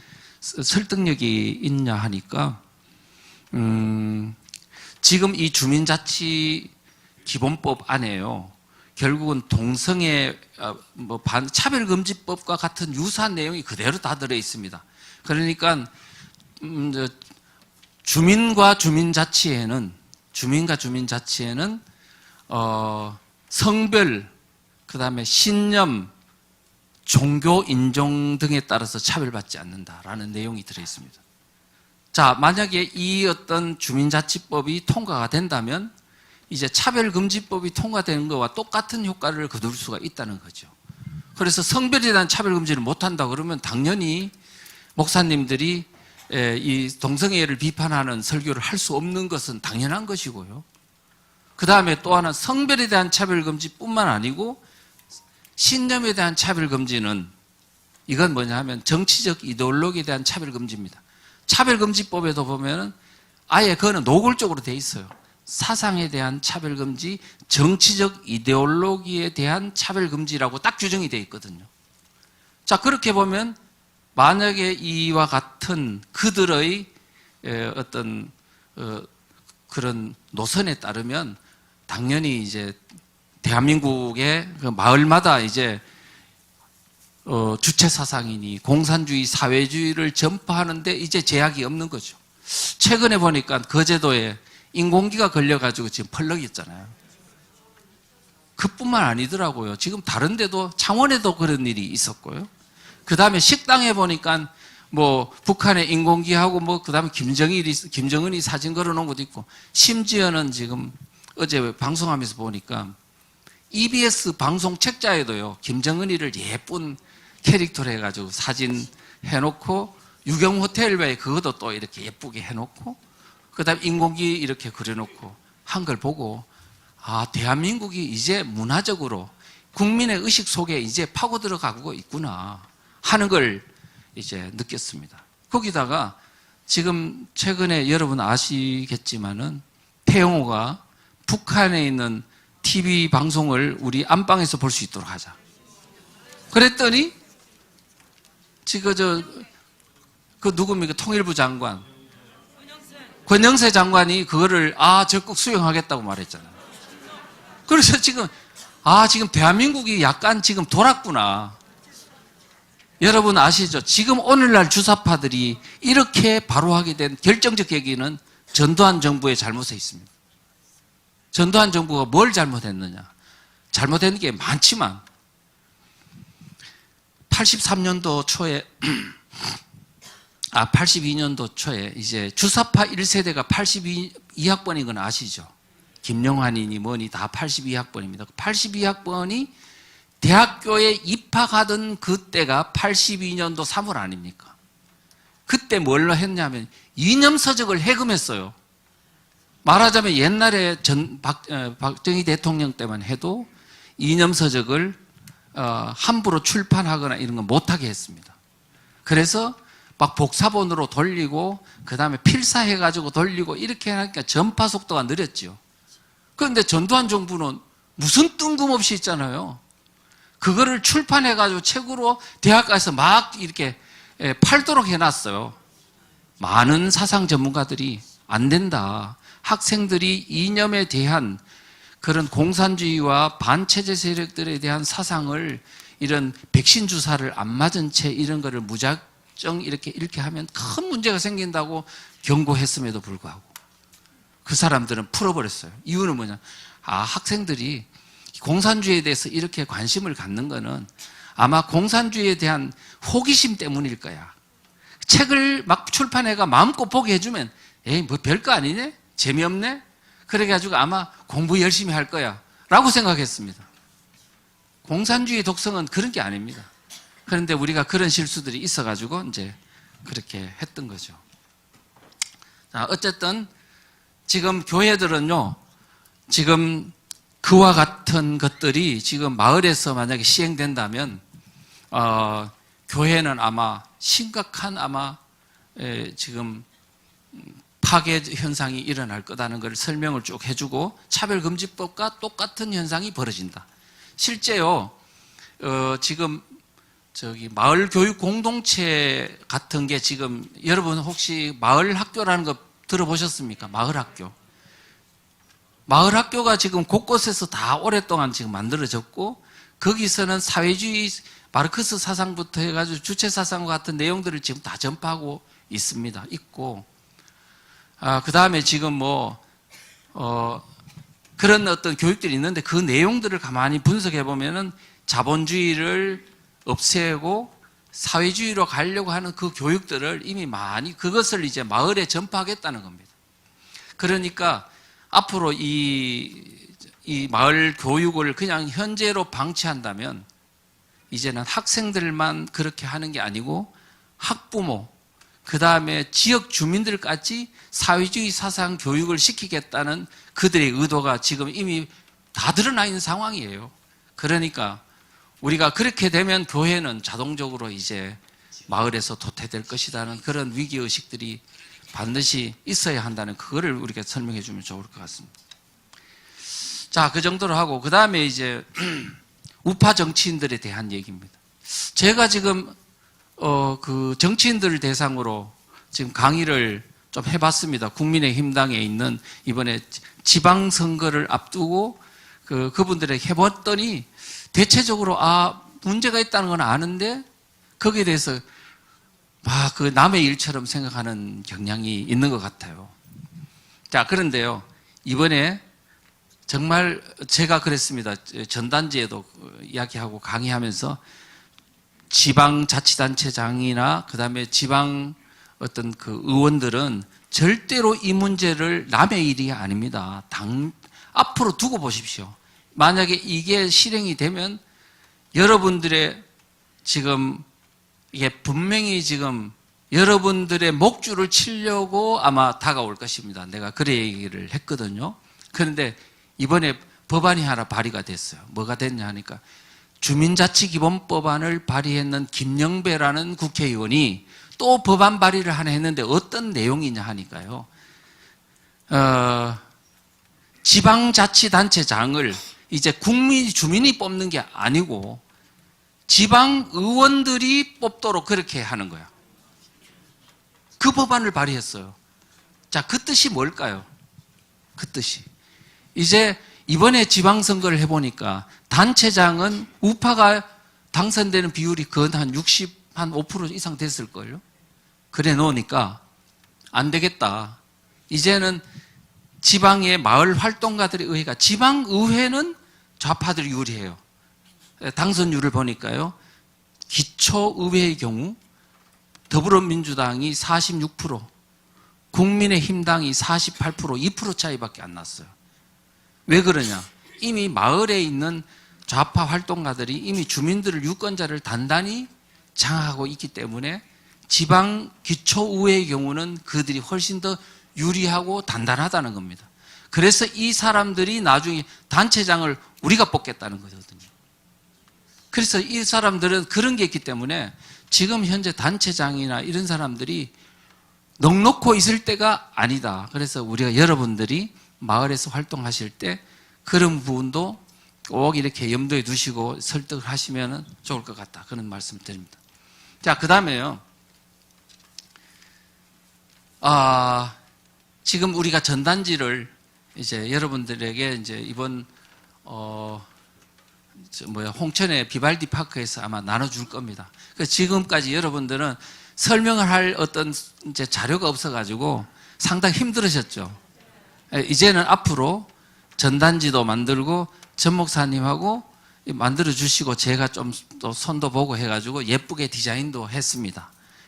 설득력이 있냐 하니까, 지금 이 주민자치 기본법 안에요. 결국은 동성애 차별금지법과 같은 유사한 내용이 그대로 다 들어 있습니다. 그러니까 주민과 주민자치에는 성별, 그 다음에 신념, 종교 인종 등에 따라서 차별받지 않는다라는 내용이 들어 있습니다. 자, 만약에 이 어떤 주민자치법이 통과가 된다면 이제 차별금지법이 통과되는 것과 똑같은 효과를 거둘 수가 있다는 거죠. 그래서 성별에 대한 차별금지를 못한다 그러면 당연히 목사님들이 이 동성애를 비판하는 설교를 할 수 없는 것은 당연한 것이고요. 그 다음에 또 하나 성별에 대한 차별금지뿐만 아니고 신념에 대한 차별금지는 이건 뭐냐 하면 정치적 이데올로기에 대한 차별금지입니다. 차별금지법에도 보면은 아예 그거는 노골적으로 돼 있어요. 사상에 대한 차별금지, 정치적 이데올로기에 대한 차별금지라고 딱 규정이 돼 있거든요. 자, 그렇게 보면 만약에 이와 같은 그들의 어떤 그런 노선에 따르면 당연히 이제 대한민국의 그 마을마다 이제 주체 사상이니 공산주의, 사회주의를 전파하는데 이제 제약이 없는 거죠. 최근에 보니까 거제도에 인공기가 걸려가지고 지금 펄럭였잖아요. 그뿐만 아니더라고요. 지금 다른 데도 창원에도 그런 일이 있었고요. 그 다음에 식당에 보니까 뭐 북한의 인공기하고 뭐 그 다음에 김정은이 사진 걸어놓은 것도 있고, 심지어는 지금 어제 방송하면서 보니까 EBS 방송 책자에도요 김정은이를 예쁜 캐릭터로 해가지고 사진 해놓고, 유경호텔 그것도 또 이렇게 예쁘게 해놓고, 그 다음에 인공기 이렇게 그려놓고 한 걸 보고, 아, 대한민국이 이제 문화적으로 국민의 의식 속에 이제 파고 들어가고 있구나 하는 걸 이제 느꼈습니다. 거기다가 지금 최근에 여러분 아시겠지만은 태영호가 북한에 있는 TV 방송을 우리 안방에서 볼 수 있도록 하자. 그랬더니 지금 그 누굽니까? 통일부 장관 권영세 장관이 그거를 적극 수용하겠다고 말했잖아요. 그래서 지금 대한민국이 약간 지금 돌았구나. 여러분 아시죠? 지금 오늘날 주사파들이 이렇게 바로 하게 된 결정적 계기는 전두환 정부의 잘못에 있습니다. 전두환 정부가 뭘 잘못했느냐? 잘못된 게 많지만 83년도 초에 82년도 초에 이제 주사파 1세대가 82학번인 건 아시죠? 김영환이니 뭐니 다 82학번입니다. 82학번이 대학교에 입학하던 그때가 82년도 3월 아닙니까? 그때 뭘로 했냐면 이념서적을 해금했어요. 말하자면 옛날에 박정희 대통령 때만 해도 이념서적을 함부로 출판하거나 이런 건 못하게 했습니다. 그래서 막 복사본으로 돌리고 그 다음에 필사해가지고 돌리고 이렇게 하니까 전파 속도가 느렸죠. 그런데 전두환 정부는 무슨 뜬금없이 있잖아요. 그거를 출판해가지고 책으로 대학가에서 막 이렇게 팔도록 해놨어요. 많은 사상 전문가들이 안 된다. 학생들이 이념에 대한 그런 공산주의와 반체제 세력들에 대한 사상을 이런 백신 주사를 안 맞은 채 이런 거를 무작정 이렇게 하면 큰 문제가 생긴다고 경고했음에도 불구하고 그 사람들은 풀어버렸어요. 이유는 뭐냐? 학생들이 공산주의에 대해서 이렇게 관심을 갖는 거는 아마 공산주의에 대한 호기심 때문일 거야. 책을 막 출판해가 마음껏 보게 해주면 에이 뭐 별거 아니네? 재미없네? 그래가지고 아마 공부 열심히 할 거야 라고 생각했습니다. 공산주의 독성은 그런 게 아닙니다. 그런데 우리가 그런 실수들이 있어가지고 이제 그렇게 했던 거죠. 자, 어쨌든 지금 교회들은요, 지금 그와 같은 것들이 지금 마을에서 만약에 시행된다면, 교회는 아마 심각한 지금 파괴 현상이 일어날 거다는 걸 설명을 쭉 해주고, 차별금지법과 똑같은 현상이 벌어진다. 실제요, 지금 마을 교육 공동체 같은 게 지금 여러분 혹시 마을 학교라는 거 들어보셨습니까? 마을 학교. 마을 학교가 지금 곳곳에서 다 오랫동안 지금 만들어졌고, 거기서는 사회주의 마르크스 사상부터 해가지고 주체 사상과 같은 내용들을 지금 다 전파하고 있고, 그 다음에 지금 그런 어떤 교육들이 있는데 그 내용들을 가만히 분석해 보면은 자본주의를 없애고 사회주의로 가려고 하는 그 교육들을 이미 많이 그것을 이제 마을에 전파하겠다는 겁니다. 그러니까 앞으로 이 마을 교육을 그냥 현재로 방치한다면 이제는 학생들만 그렇게 하는 게 아니고 학부모, 그 다음에 지역 주민들까지 사회주의 사상 교육을 시키겠다는 그들의 의도가 지금 이미 다 드러나 있는 상황이에요. 그러니까 우리가 그렇게 되면 교회는 자동적으로 이제 마을에서 도태될 것이라는 그런 위기의식들이 반드시 있어야 한다는 그거를 우리가 설명해 주면 좋을 것 같습니다. 자, 그 정도로 하고 그 다음에 이제 우파 정치인들에 대한 얘기입니다. 제가 지금 그 정치인들을 대상으로 지금 강의를 좀 해봤습니다. 국민의힘당에 있는 이번에 지방선거를 앞두고 그분들에게 해봤더니 대체적으로 문제가 있다는 건 아는데 거기에 대해서 그 남의 일처럼 생각하는 경향이 있는 것 같아요. 자, 그런데요, 이번에 정말 제가 그랬습니다. 전단지에도 이야기하고 강의하면서 지방자치단체장이나 그 다음에 지방 어떤 의원들은 절대로 이 문제를 남의 일이 아닙니다. 앞으로 두고 보십시오. 만약에 이게 실행이 되면 여러분들의 지금 이게 분명히 지금 여러분들의 목줄을 치려고 아마 다가올 것입니다. 내가 그래 얘기를 했거든요. 그런데 이번에 법안이 하나 발의가 됐어요. 뭐가 됐냐 하니까 주민자치기본법안을 발의했는 김영배라는 국회의원이 또 법안 발의를 하나 했는데 어떤 내용이냐 하니까요. 지방자치단체장을 이제 주민이 뽑는 게 아니고 지방 의원들이 뽑도록 그렇게 하는 거야. 그 법안을 발의했어요. 자, 그 뜻이 뭘까요? 그 뜻이. 이제 이번에 지방선거를 해보니까 단체장은 우파가 당선되는 비율이 거의 한 5% 이상 됐을걸요? 그래 놓으니까 안 되겠다. 이제는 지방의 마을 활동가들의 의회가, 지방의회는 좌파들이 유리해요. 당선율을 보니까요, 기초의회의 경우 더불어민주당이 46%, 국민의힘당이 48%, 2% 차이밖에 안 났어요. 왜 그러냐? 이미 마을에 있는 좌파 활동가들이 이미 주민들을, 유권자를 단단히 장악하고 있기 때문에 지방 기초의회의 경우는 그들이 훨씬 더 유리하고 단단하다는 겁니다. 그래서 이 사람들이 나중에 단체장을 우리가 뽑겠다는 거거든요. 그래서 이 사람들은 그런 게 있기 때문에 지금 현재 단체장이나 이런 사람들이 넉넉고 있을 때가 아니다. 그래서 우리가 여러분들이 마을에서 활동하실 때 그런 부분도 꼭 이렇게 염두에 두시고 설득을 하시면 좋을 것 같다. 그런 말씀 드립니다. 자, 그 다음에요. 지금 우리가 전단지를 이제 여러분들에게 이제 이번, 홍천의 비발디 파크에서 아마 나눠줄 겁니다. 그래서 지금까지 여러분들은 설명을 할 어떤 이제 자료가 없어가지고 상당히 힘들으셨죠. 이제는 앞으로 전단지도 만들고 전 목사님하고 만들어 주시고 제가 좀 또 손도 보고 해가지고 예쁘게 디자인도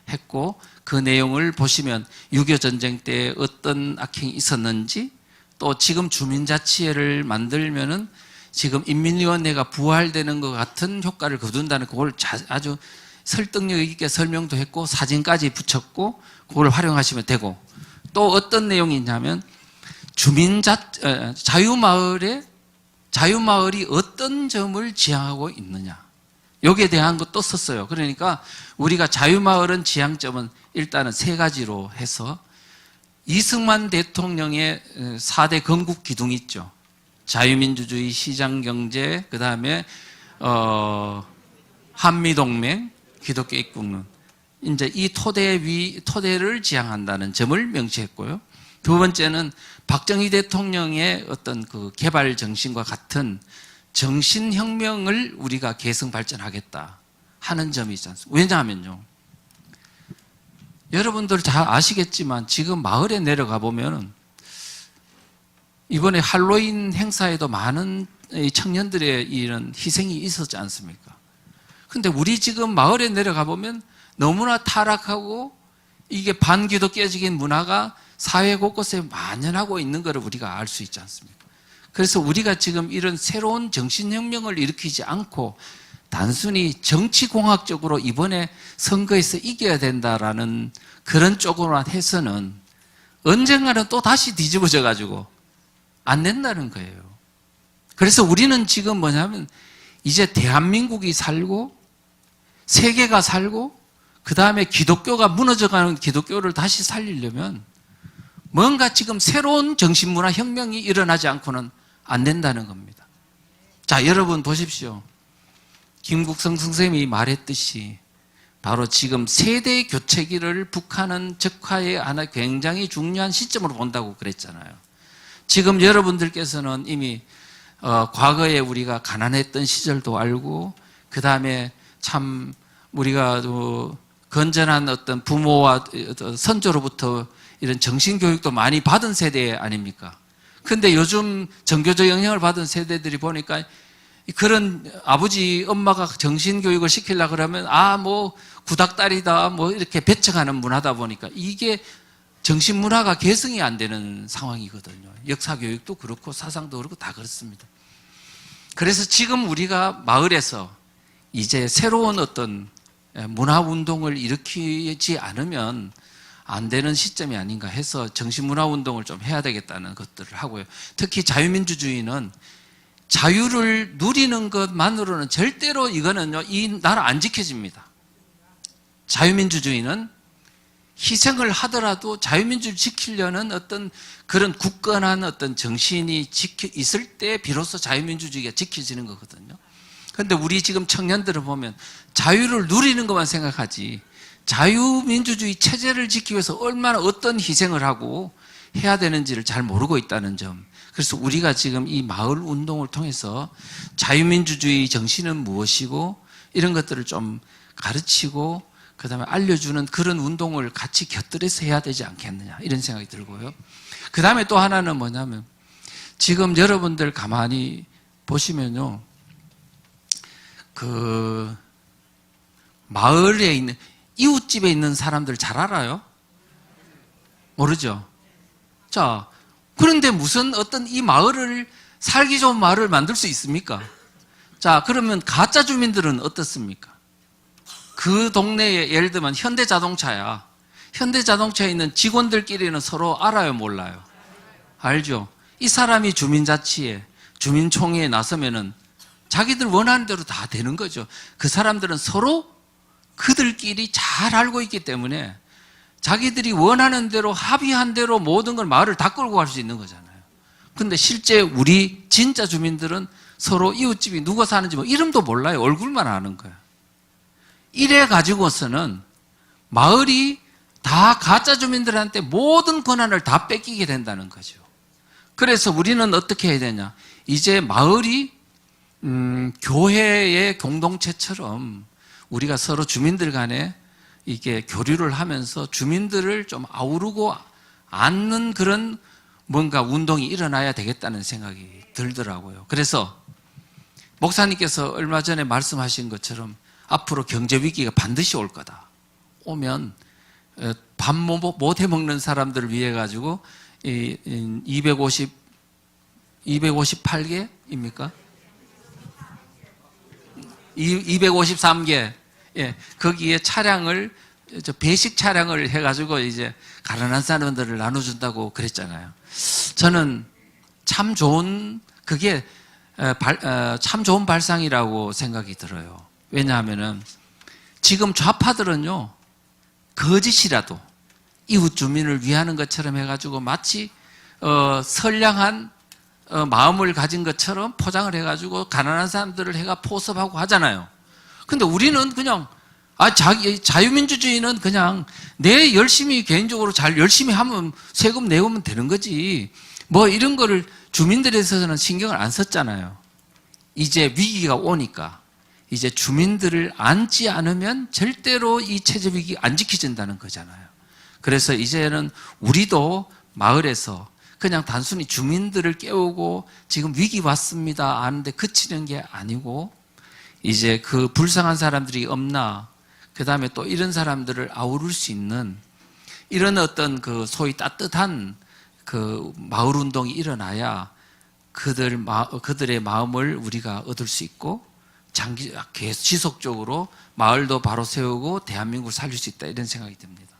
했고 그 내용을 보시면 6.25 전쟁 때 어떤 악행이 있었는지, 또 지금 주민자치회를 만들면은 지금 인민위원회가 부활되는 것 같은 효과를 거둔다는 그걸 아주 설득력 있게 설명도 했고 사진까지 붙였고 그걸 활용하시면 되고, 또 어떤 내용이 있냐면 자유마을이 어떤 점을 지향하고 있느냐, 여기에 대한 것도 썼어요. 그러니까 우리가 자유마을은 지향점은 일단은 3가지로 해서 이승만 대통령의 4대 건국 기둥이 있죠. 자유민주주의, 시장경제, 그 다음에 한미동맹, 기독교 입국론. 이제 이 토대를 지향한다는 점을 명시했고요. 두 번째는 박정희 대통령의 어떤 그 개발 정신과 같은 정신혁명을 우리가 계승 발전하겠다 하는 점이 있지 않습니까? 왜냐하면요, 여러분들 잘 아시겠지만 지금 마을에 내려가 보면은 이번에 할로윈 행사에도 많은 청년들의 이런 희생이 있었지 않습니까? 근데 우리 지금 마을에 내려가 보면 너무나 타락하고 이게 반기독교적인 문화가 사회 곳곳에 만연하고 있는 것을 우리가 알 수 있지 않습니까? 그래서 우리가 지금 이런 새로운 정신혁명을 일으키지 않고 단순히 정치공학적으로 이번에 선거에서 이겨야 된다라는 그런 쪽으로만 해서는 언젠가는 또 다시 뒤집어져 가지고 안 된다는 거예요. 그래서 우리는 지금 뭐냐면 이제 대한민국이 살고 세계가 살고 그 다음에 기독교가 무너져가는 기독교를 다시 살리려면 뭔가 지금 새로운 정신문화 혁명이 일어나지 않고는 안 된다는 겁니다. 자, 여러분 보십시오. 김국성 선생님이 말했듯이 바로 지금 세대 교체기를 북한은 적화의 하나 굉장히 중요한 시점으로 본다고 그랬잖아요. 지금 여러분들께서는 이미 과거에 우리가 가난했던 시절도 알고, 그 다음에 참 우리가 건전한 어떤 부모와 선조로부터 이런 정신교육도 많이 받은 세대 아닙니까? 근데 요즘 정교적 영향을 받은 세대들이 보니까 그런 아버지, 엄마가 정신교육을 시키려고 그러면, 뭐, 구닥다리다, 뭐, 이렇게 배척하는 문화다 보니까 이게 정신문화가 개성이 안 되는 상황이거든요. 역사교육도 그렇고 사상도 그렇고 다 그렇습니다. 그래서 지금 우리가 마을에서 이제 새로운 어떤 문화운동을 일으키지 않으면 안 되는 시점이 아닌가 해서 정신문화운동을 좀 해야 되겠다는 것들을 하고요. 특히 자유민주주의는 자유를 누리는 것만으로는 절대로 이거는요, 이 나라 안 지켜집니다. 자유민주주의는 희생을 하더라도 자유민주를 지키려는 어떤 그런 굳건한 어떤 정신이 있을 때 비로소 자유민주주의가 지켜지는 거거든요. 그런데 우리 지금 청년들을 보면 자유를 누리는 것만 생각하지 자유민주주의 체제를 지키기 위해서 얼마나 어떤 희생을 하고 해야 되는지를 잘 모르고 있다는 점. 그래서 우리가 지금 이 마을 운동을 통해서 자유민주주의 정신은 무엇이고 이런 것들을 좀 가르치고 그 다음에 알려주는 그런 운동을 같이 곁들여서 해야 되지 않겠느냐 이런 생각이 들고요. 그 다음에 또 하나는 뭐냐면 지금 여러분들 가만히 보시면요, 그 마을에 있는 이웃집에 있는 사람들 잘 알아요? 모르죠? 자, 그런데 무슨 어떤 이 마을을 살기 좋은 마을을 만들 수 있습니까? 자, 그러면 가짜 주민들은 어떻습니까? 그 동네에 예를 들면 현대자동차야. 현대자동차에 있는 직원들끼리는 서로 알아요, 몰라요? 알죠? 이 사람이 주민자치에, 주민총회에 나서면은 자기들 원하는 대로 다 되는 거죠. 그 사람들은 서로 그들끼리 잘 알고 있기 때문에 자기들이 원하는 대로 합의한 대로 모든 걸 마을을 다 끌고 갈 수 있는 거잖아요. 근데 실제 우리 진짜 주민들은 서로 이웃집이 누가 사는지 뭐 이름도 몰라요. 얼굴만 아는 거예요. 이래 가지고서는 마을이 다 가짜 주민들한테 모든 권한을 다 뺏기게 된다는 거죠. 그래서 우리는 어떻게 해야 되냐? 이제 마을이 교회의 공동체처럼 우리가 서로 주민들 간에 이게 교류를 하면서 주민들을 좀 아우르고 앉는 그런 뭔가 운동이 일어나야 되겠다는 생각이 들더라고요. 그래서 목사님께서 얼마 전에 말씀하신 것처럼 앞으로 경제 위기가 반드시 올 거다. 오면 밥 못 해먹는 사람들을 위해 가지고 258개입니까? 253개. 예, 거기에 차량을 배식 차량을 해가지고 이제 가난한 사람들을 나눠준다고 그랬잖아요. 저는 참 좋은 그게 참 좋은 발상이라고 생각이 들어요. 왜냐하면은 지금 좌파들은요 거짓이라도 이웃 주민을 위하는 것처럼 해가지고 마치 선량한 마음을 가진 것처럼 포장을 해가지고 가난한 사람들을 해가 포섭하고 하잖아요. 근데 우리는 그냥 자유민주주의는 그냥 내 열심히 개인적으로 잘 열심히 하면 세금 내오면 되는 거지. 뭐 이런 거를 주민들에서는 신경을 안 썼잖아요. 이제 위기가 오니까 이제 주민들을 안지 않으면 절대로 이 체제 위기 안 지켜진다는 거잖아요. 그래서 이제는 우리도 마을에서 그냥 단순히 주민들을 깨우고 지금 위기 왔습니다 하는데 그치는 게 아니고 이제 그 불쌍한 사람들이 없나, 그 다음에 또 이런 사람들을 아우를 수 있는 이런 어떤 그 소위 따뜻한 그 마을 운동이 일어나야 그들의 마음을 우리가 얻을 수 있고 지속적으로 마을도 바로 세우고 대한민국을 살릴 수 있다 이런 생각이 듭니다.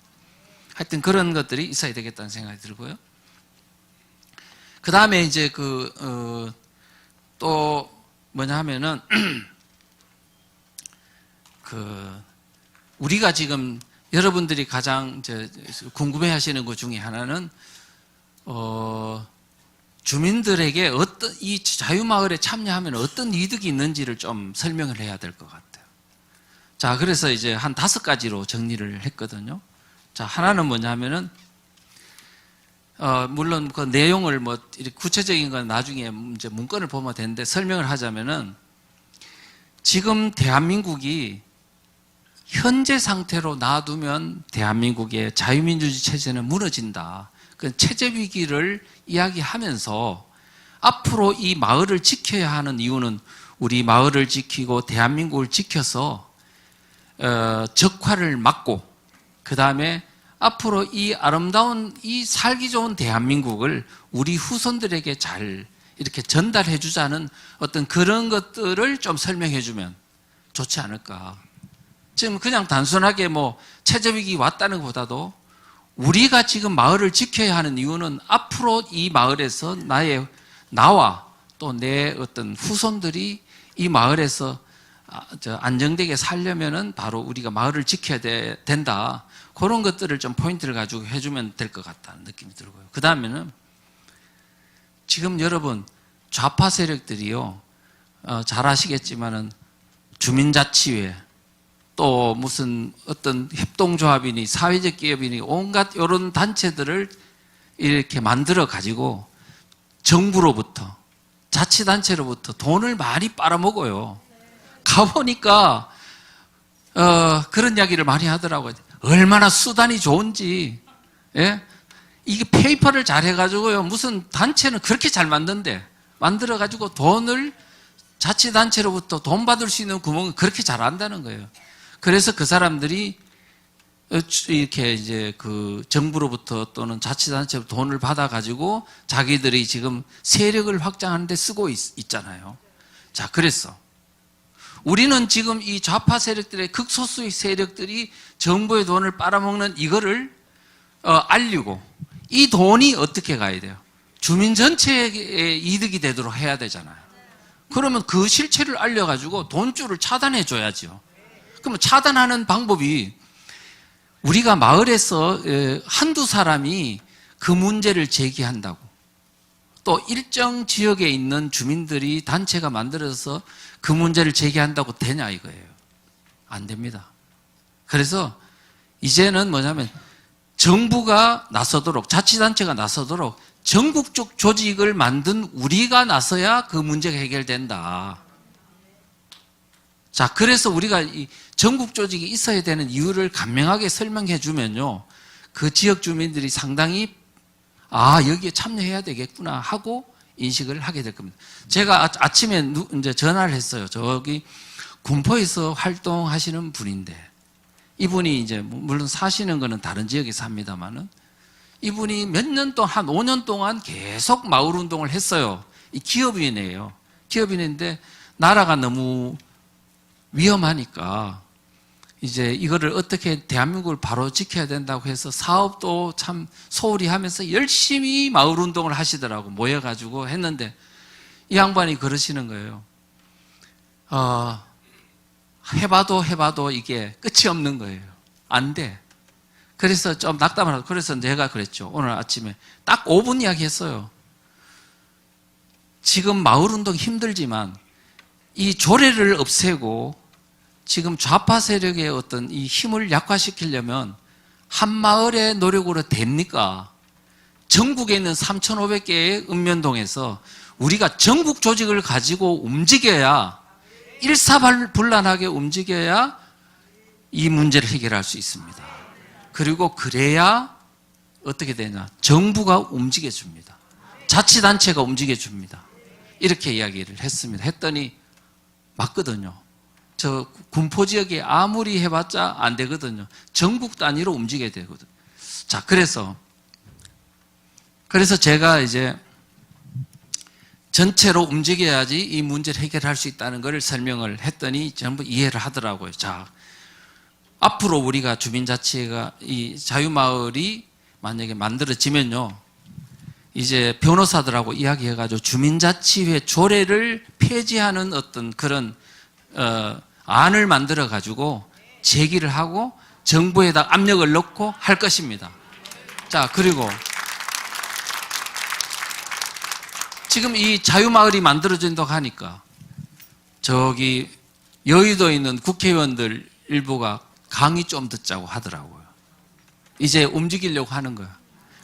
하여튼 그런 것들이 있어야 되겠다는 생각이 들고요. 그 다음에 이제 또 뭐냐 하면은 우리가 지금 여러분들이 가장 궁금해 하시는 것 중에 하나는 주민들에게 이 자유마을에 참여하면 어떤 이득이 있는지를 좀 설명을 해야 될 것 같아요. 자, 그래서 이제 한 5가지로 정리를 했거든요. 자, 하나는 뭐냐 하면은, 물론 그 내용을 뭐, 이렇게 구체적인 건 나중에 이제 문건을 보면 되는데 설명을 하자면은, 지금 대한민국이 현재 상태로 놔두면 대한민국의 자유민주주의 체제는 무너진다. 그 체제 위기를 이야기하면서 앞으로 이 마을을 지켜야 하는 이유는 우리 마을을 지키고 대한민국을 지켜서 적화를 막고 그 다음에 앞으로 이 아름다운 이 살기 좋은 대한민국을 우리 후손들에게 잘 이렇게 전달해 주자는 어떤 그런 것들을 좀 설명해 주면 좋지 않을까. 지금 그냥 단순하게 뭐 체제 위기 왔다는 것보다도 우리가 지금 마을을 지켜야 하는 이유는 앞으로 이 마을에서 나와 또 내 어떤 후손들이 이 마을에서 안정되게 살려면은 바로 우리가 마을을 지켜야 된다. 그런 것들을 좀 포인트를 가지고 해주면 될 것 같다는 느낌이 들고요. 그 다음에는 지금 여러분 좌파 세력들이요, 잘 아시겠지만은 주민자치회 또 무슨 어떤 협동조합이니 사회적 기업이니 온갖 이런 단체들을 이렇게 만들어 가지고 정부로부터 자치단체로부터 돈을 많이 빨아먹어요. 가보니까 그런 이야기를 많이 하더라고요. 얼마나 수단이 좋은지. 예? 이게 페이퍼를 잘 해가지고요, 무슨 단체는 그렇게 잘 만들어가지고 돈을 자치단체로부터 돈 받을 수 있는 구멍을 그렇게 잘 안다는 거예요. 그래서 그 사람들이 이렇게 이제 그 정부로부터 또는 자치단체로부터 돈을 받아가지고 자기들이 지금 세력을 확장하는 데 쓰고 있잖아요. 자, 그래서 우리는 지금 이 좌파 세력들의 극소수의 세력들이 정부의 돈을 빨아먹는 이거를 알리고 이 돈이 어떻게 가야 돼요? 주민 전체의 이득이 되도록 해야 되잖아요. 그러면 그 실체를 알려가지고 돈줄을 차단해 줘야죠. 그러면 차단하는 방법이 우리가 마을에서 한두 사람이 그 문제를 제기한다고 또 일정 지역에 있는 주민들이 단체가 만들어서 그 문제를 제기한다고 되냐 이거예요. 안 됩니다. 그래서 이제는 뭐냐면 정부가 나서도록 자치단체가 나서도록 전국적 조직을 만든 우리가 나서야 그 문제가 해결된다. 자, 그래서 우리가 이 전국 조직이 있어야 되는 이유를 간명하게 설명해 주면요, 그 지역 주민들이 상당히 여기에 참여해야 되겠구나 하고 인식을 하게 될 겁니다. 제가 아침에 이제 전화를 했어요. 저기 군포에서 활동하시는 분인데 이분이 이제 물론 사시는 거는 다른 지역에 삽니다만은 이분이 몇 년 동안 한 5년 동안 계속 마을 운동을 했어요. 이 기업인이에요. 기업인인데 나라가 너무 위험하니까 이제 이거를 어떻게 대한민국을 바로 지켜야 된다고 해서 사업도 참 소홀히 하면서 열심히 마을 운동을 하시더라고. 모여가지고 했는데 이 양반이 그러시는 거예요. 해봐도 이게 끝이 없는 거예요. 안 돼. 그래서 좀 낙담을 하고, 그래서 내가 그랬죠. 오늘 아침에 딱 5분 이야기 했어요. 지금 마을 운동 힘들지만 이 조례를 없애고 지금 좌파 세력의 어떤 이 힘을 약화시키려면 한 마을의 노력으로 됩니까? 전국에 있는 3,500개의 읍면동에서 우리가 전국 조직을 가지고 움직여야, 일사불란하게 움직여야 이 문제를 해결할 수 있습니다. 그리고 그래야 어떻게 되냐? 정부가 움직여줍니다. 자치단체가 움직여줍니다. 이렇게 이야기를 했습니다. 했더니 맞거든요. 저 군포 지역에 아무리 해봤자 안 되거든요. 전국 단위로 움직여야 되거든요. 자, 그래서 제가 이제 전체로 움직여야지 이 문제를 해결할 수 있다는 것을 설명을 했더니 전부 이해를 하더라고요. 자, 앞으로 우리가 주민자치가 이 자유마을이 만약에 만들어지면요, 이제 변호사들하고 이야기해가지고 주민자치회 조례를 폐지하는 어떤 그런 안을 만들어가지고 제기를 하고 정부에다 압력을 넣고 할 것입니다. 자, 그리고 지금 이 자유마을이 만들어진다고 하니까 저기 여의도에 있는 국회의원들 일부가 강의 좀 듣자고 하더라고요. 이제 움직이려고 하는 거야.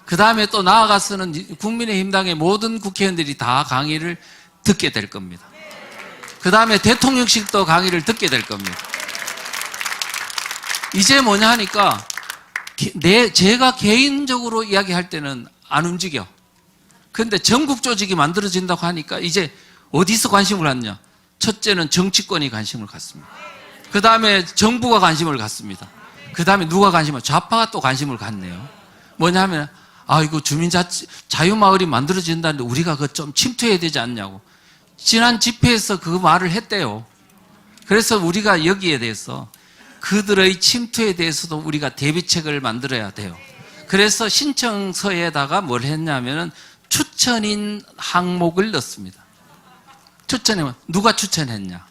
그 다음에 또 나아가서는 국민의힘당의 모든 국회의원들이 다 강의를 듣게 될 겁니다. 그 다음에 대통령실도 강의를 듣게 될 겁니다. 이제 뭐냐 하니까 제가 개인적으로 이야기할 때는 안 움직여. 근데 전국 조직이 만들어진다고 하니까 이제 어디서 관심을 갖냐? 첫째는 정치권이 관심을 갖습니다. 그 다음에 정부가 관심을 갖습니다. 그 다음에 누가 관심을? 좌파가 또 관심을 갖네요. 뭐냐면 이거 자유마을이 만들어진다는데 우리가 그거 좀 침투해야 되지 않냐고. 지난 집회에서 그 말을 했대요. 그래서 우리가 여기에 대해서 그들의 침투에 대해서도 우리가 대비책을 만들어야 돼요. 그래서 신청서에다가 뭘 했냐면은 추천인 항목을 넣습니다. 추천이면 누가 추천했냐.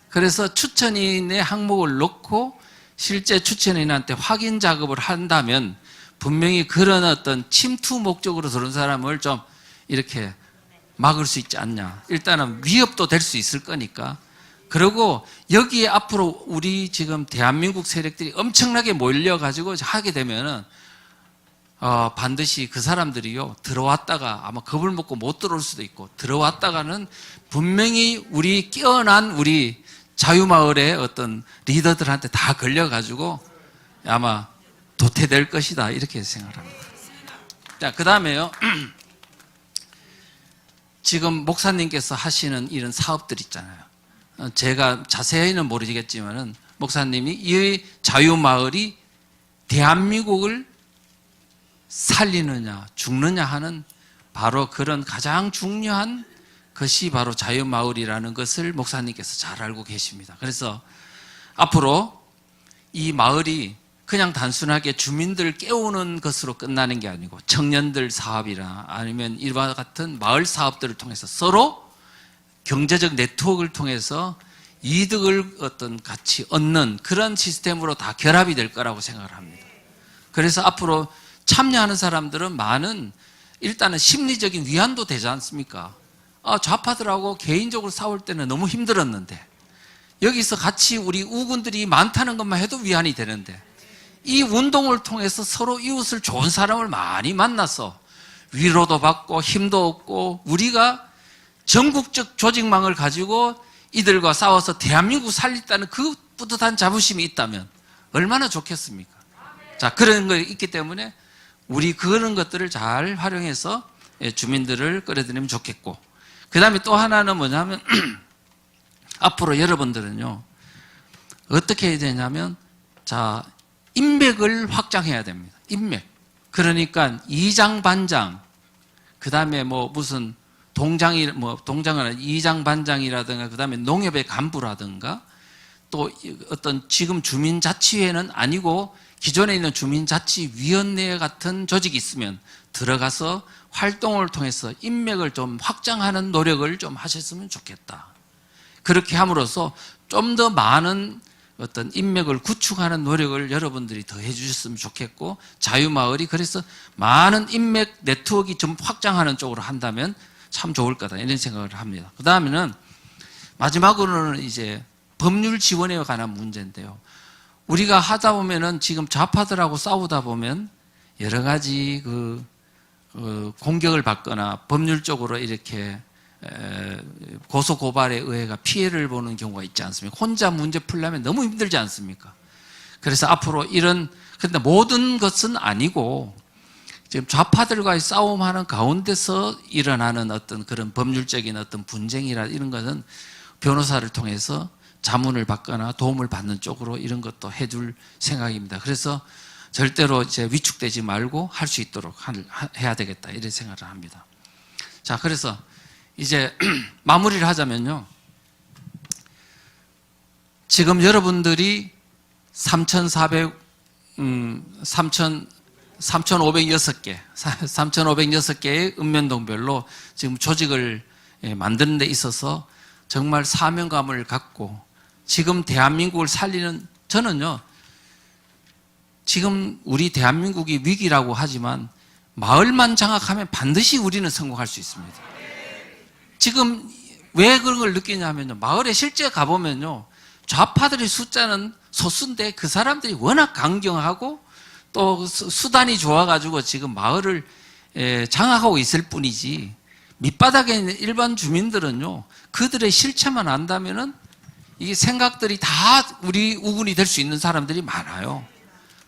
그래서 추천인의 항목을 넣고 실제 추천인한테 확인 작업을 한다면 분명히 그런 어떤 침투 목적으로 들어온 사람을 좀 이렇게 막을 수 있지 않냐. 일단은 위협도 될 수 있을 거니까. 그리고 여기에 앞으로 우리 지금 대한민국 세력들이 엄청나게 몰려가지고 하게 되면은 반드시 그 사람들이요, 들어왔다가 아마 겁을 먹고 못 들어올 수도 있고, 들어왔다가는 분명히 우리 깨어난 우리 자유마을의 어떤 리더들한테 다 걸려가지고 아마 도태될 것이다. 이렇게 생각합니다. 자, 그 다음에요. 지금 목사님께서 하시는 이런 사업들 있잖아요. 제가 자세히는 모르겠지만은 목사님이 이 자유마을이 대한민국을 살리느냐 죽느냐 하는 바로 그런 가장 중요한 것이 바로 자유마을이라는 것을 목사님께서 잘 알고 계십니다. 그래서 앞으로 이 마을이 그냥 단순하게 주민들을 깨우는 것으로 끝나는 게 아니고 청년들 사업이나 아니면 이와 같은 마을 사업들을 통해서 서로 경제적 네트워크를 통해서 이득을 어떤 같이 얻는 그런 시스템으로 다 결합이 될 거라고 생각을 합니다. 그래서 앞으로 참여하는 사람들은 많은 일단은 심리적인 위안도 되지 않습니까? 좌파들하고 개인적으로 싸울 때는 너무 힘들었는데 여기서 같이 우리 우군들이 많다는 것만 해도 위안이 되는데 이 운동을 통해서 서로 이웃을 좋은 사람을 많이 만나서 위로도 받고 힘도 얻고 우리가 전국적 조직망을 가지고 이들과 싸워서 대한민국 살렸다는 그 뿌듯한 자부심이 있다면 얼마나 좋겠습니까? 자, 그런 거 있기 때문에 우리 그런 것들을 잘 활용해서 주민들을 끌어들이면 좋겠고, 그 다음에 또 하나는 뭐냐면 앞으로 여러분들은요 어떻게 해야 되냐면 자, 인맥을 확장해야 됩니다. 인맥. 그러니까 이장 반장, 그 다음에 뭐 무슨 동장은 이장 반장이라든가 그 다음에 농협의 간부라든가 또 어떤 지금 주민자치회는 아니고 기존에 있는 주민자치위원회 같은 조직이 있으면 들어가서 활동을 통해서 인맥을 좀 확장하는 노력을 좀 하셨으면 좋겠다. 그렇게 함으로써 좀 더 많은 어떤 인맥을 구축하는 노력을 여러분들이 더 해주셨으면 좋겠고, 자유마을이 그래서 많은 인맥 네트워크가 좀 확장하는 쪽으로 한다면 참 좋을 거다 이런 생각을 합니다. 그 다음에는 마지막으로는 이제 법률 지원에 관한 문제인데요. 우리가 하다 보면은 지금 좌파들하고 싸우다 보면 여러 가지 공격을 받거나 법률적으로 이렇게 고소 고발에 의해가 피해를 보는 경우가 있지 않습니까? 혼자 문제 풀려면 너무 힘들지 않습니까? 그래서 앞으로 근데 모든 것은 아니고 지금 좌파들과의 싸움하는 가운데서 일어나는 어떤 그런 법률적인 어떤 분쟁이나 이런 것은 변호사를 통해서 자문을 받거나 도움을 받는 쪽으로 이런 것도 해줄 생각입니다. 그래서 절대로 이제 위축되지 말고 할 수 있도록 해야 되겠다 이런 생각을 합니다. 자, 그래서 이제 마무리를 하자면요. 지금 여러분들이 3,506개의 읍면동별로 지금 조직을 만드는 데 있어서 정말 사명감을 갖고 지금 대한민국을 살리는, 저는요 지금 우리 대한민국이 위기라고 하지만 마을만 장악하면 반드시 우리는 성공할 수 있습니다. 지금 왜 그런 걸 느끼냐면요, 마을에 실제 가보면요 좌파들의 숫자는 소수인데 그 사람들이 워낙 강경하고 또 수단이 좋아가지고 지금 마을을 장악하고 있을 뿐이지, 밑바닥에 있는 일반 주민들은요, 그들의 실체만 안다면은 이게 생각들이 다 우리 우군이 될 수 있는 사람들이 많아요.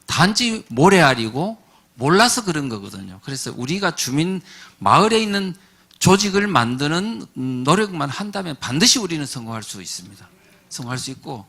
단지 모래알이고 몰라서 그런 거거든요. 그래서 우리가 마을에 있는 조직을 만드는 노력만 한다면 반드시 우리는 성공할 수 있습니다. 성공할 수 있고,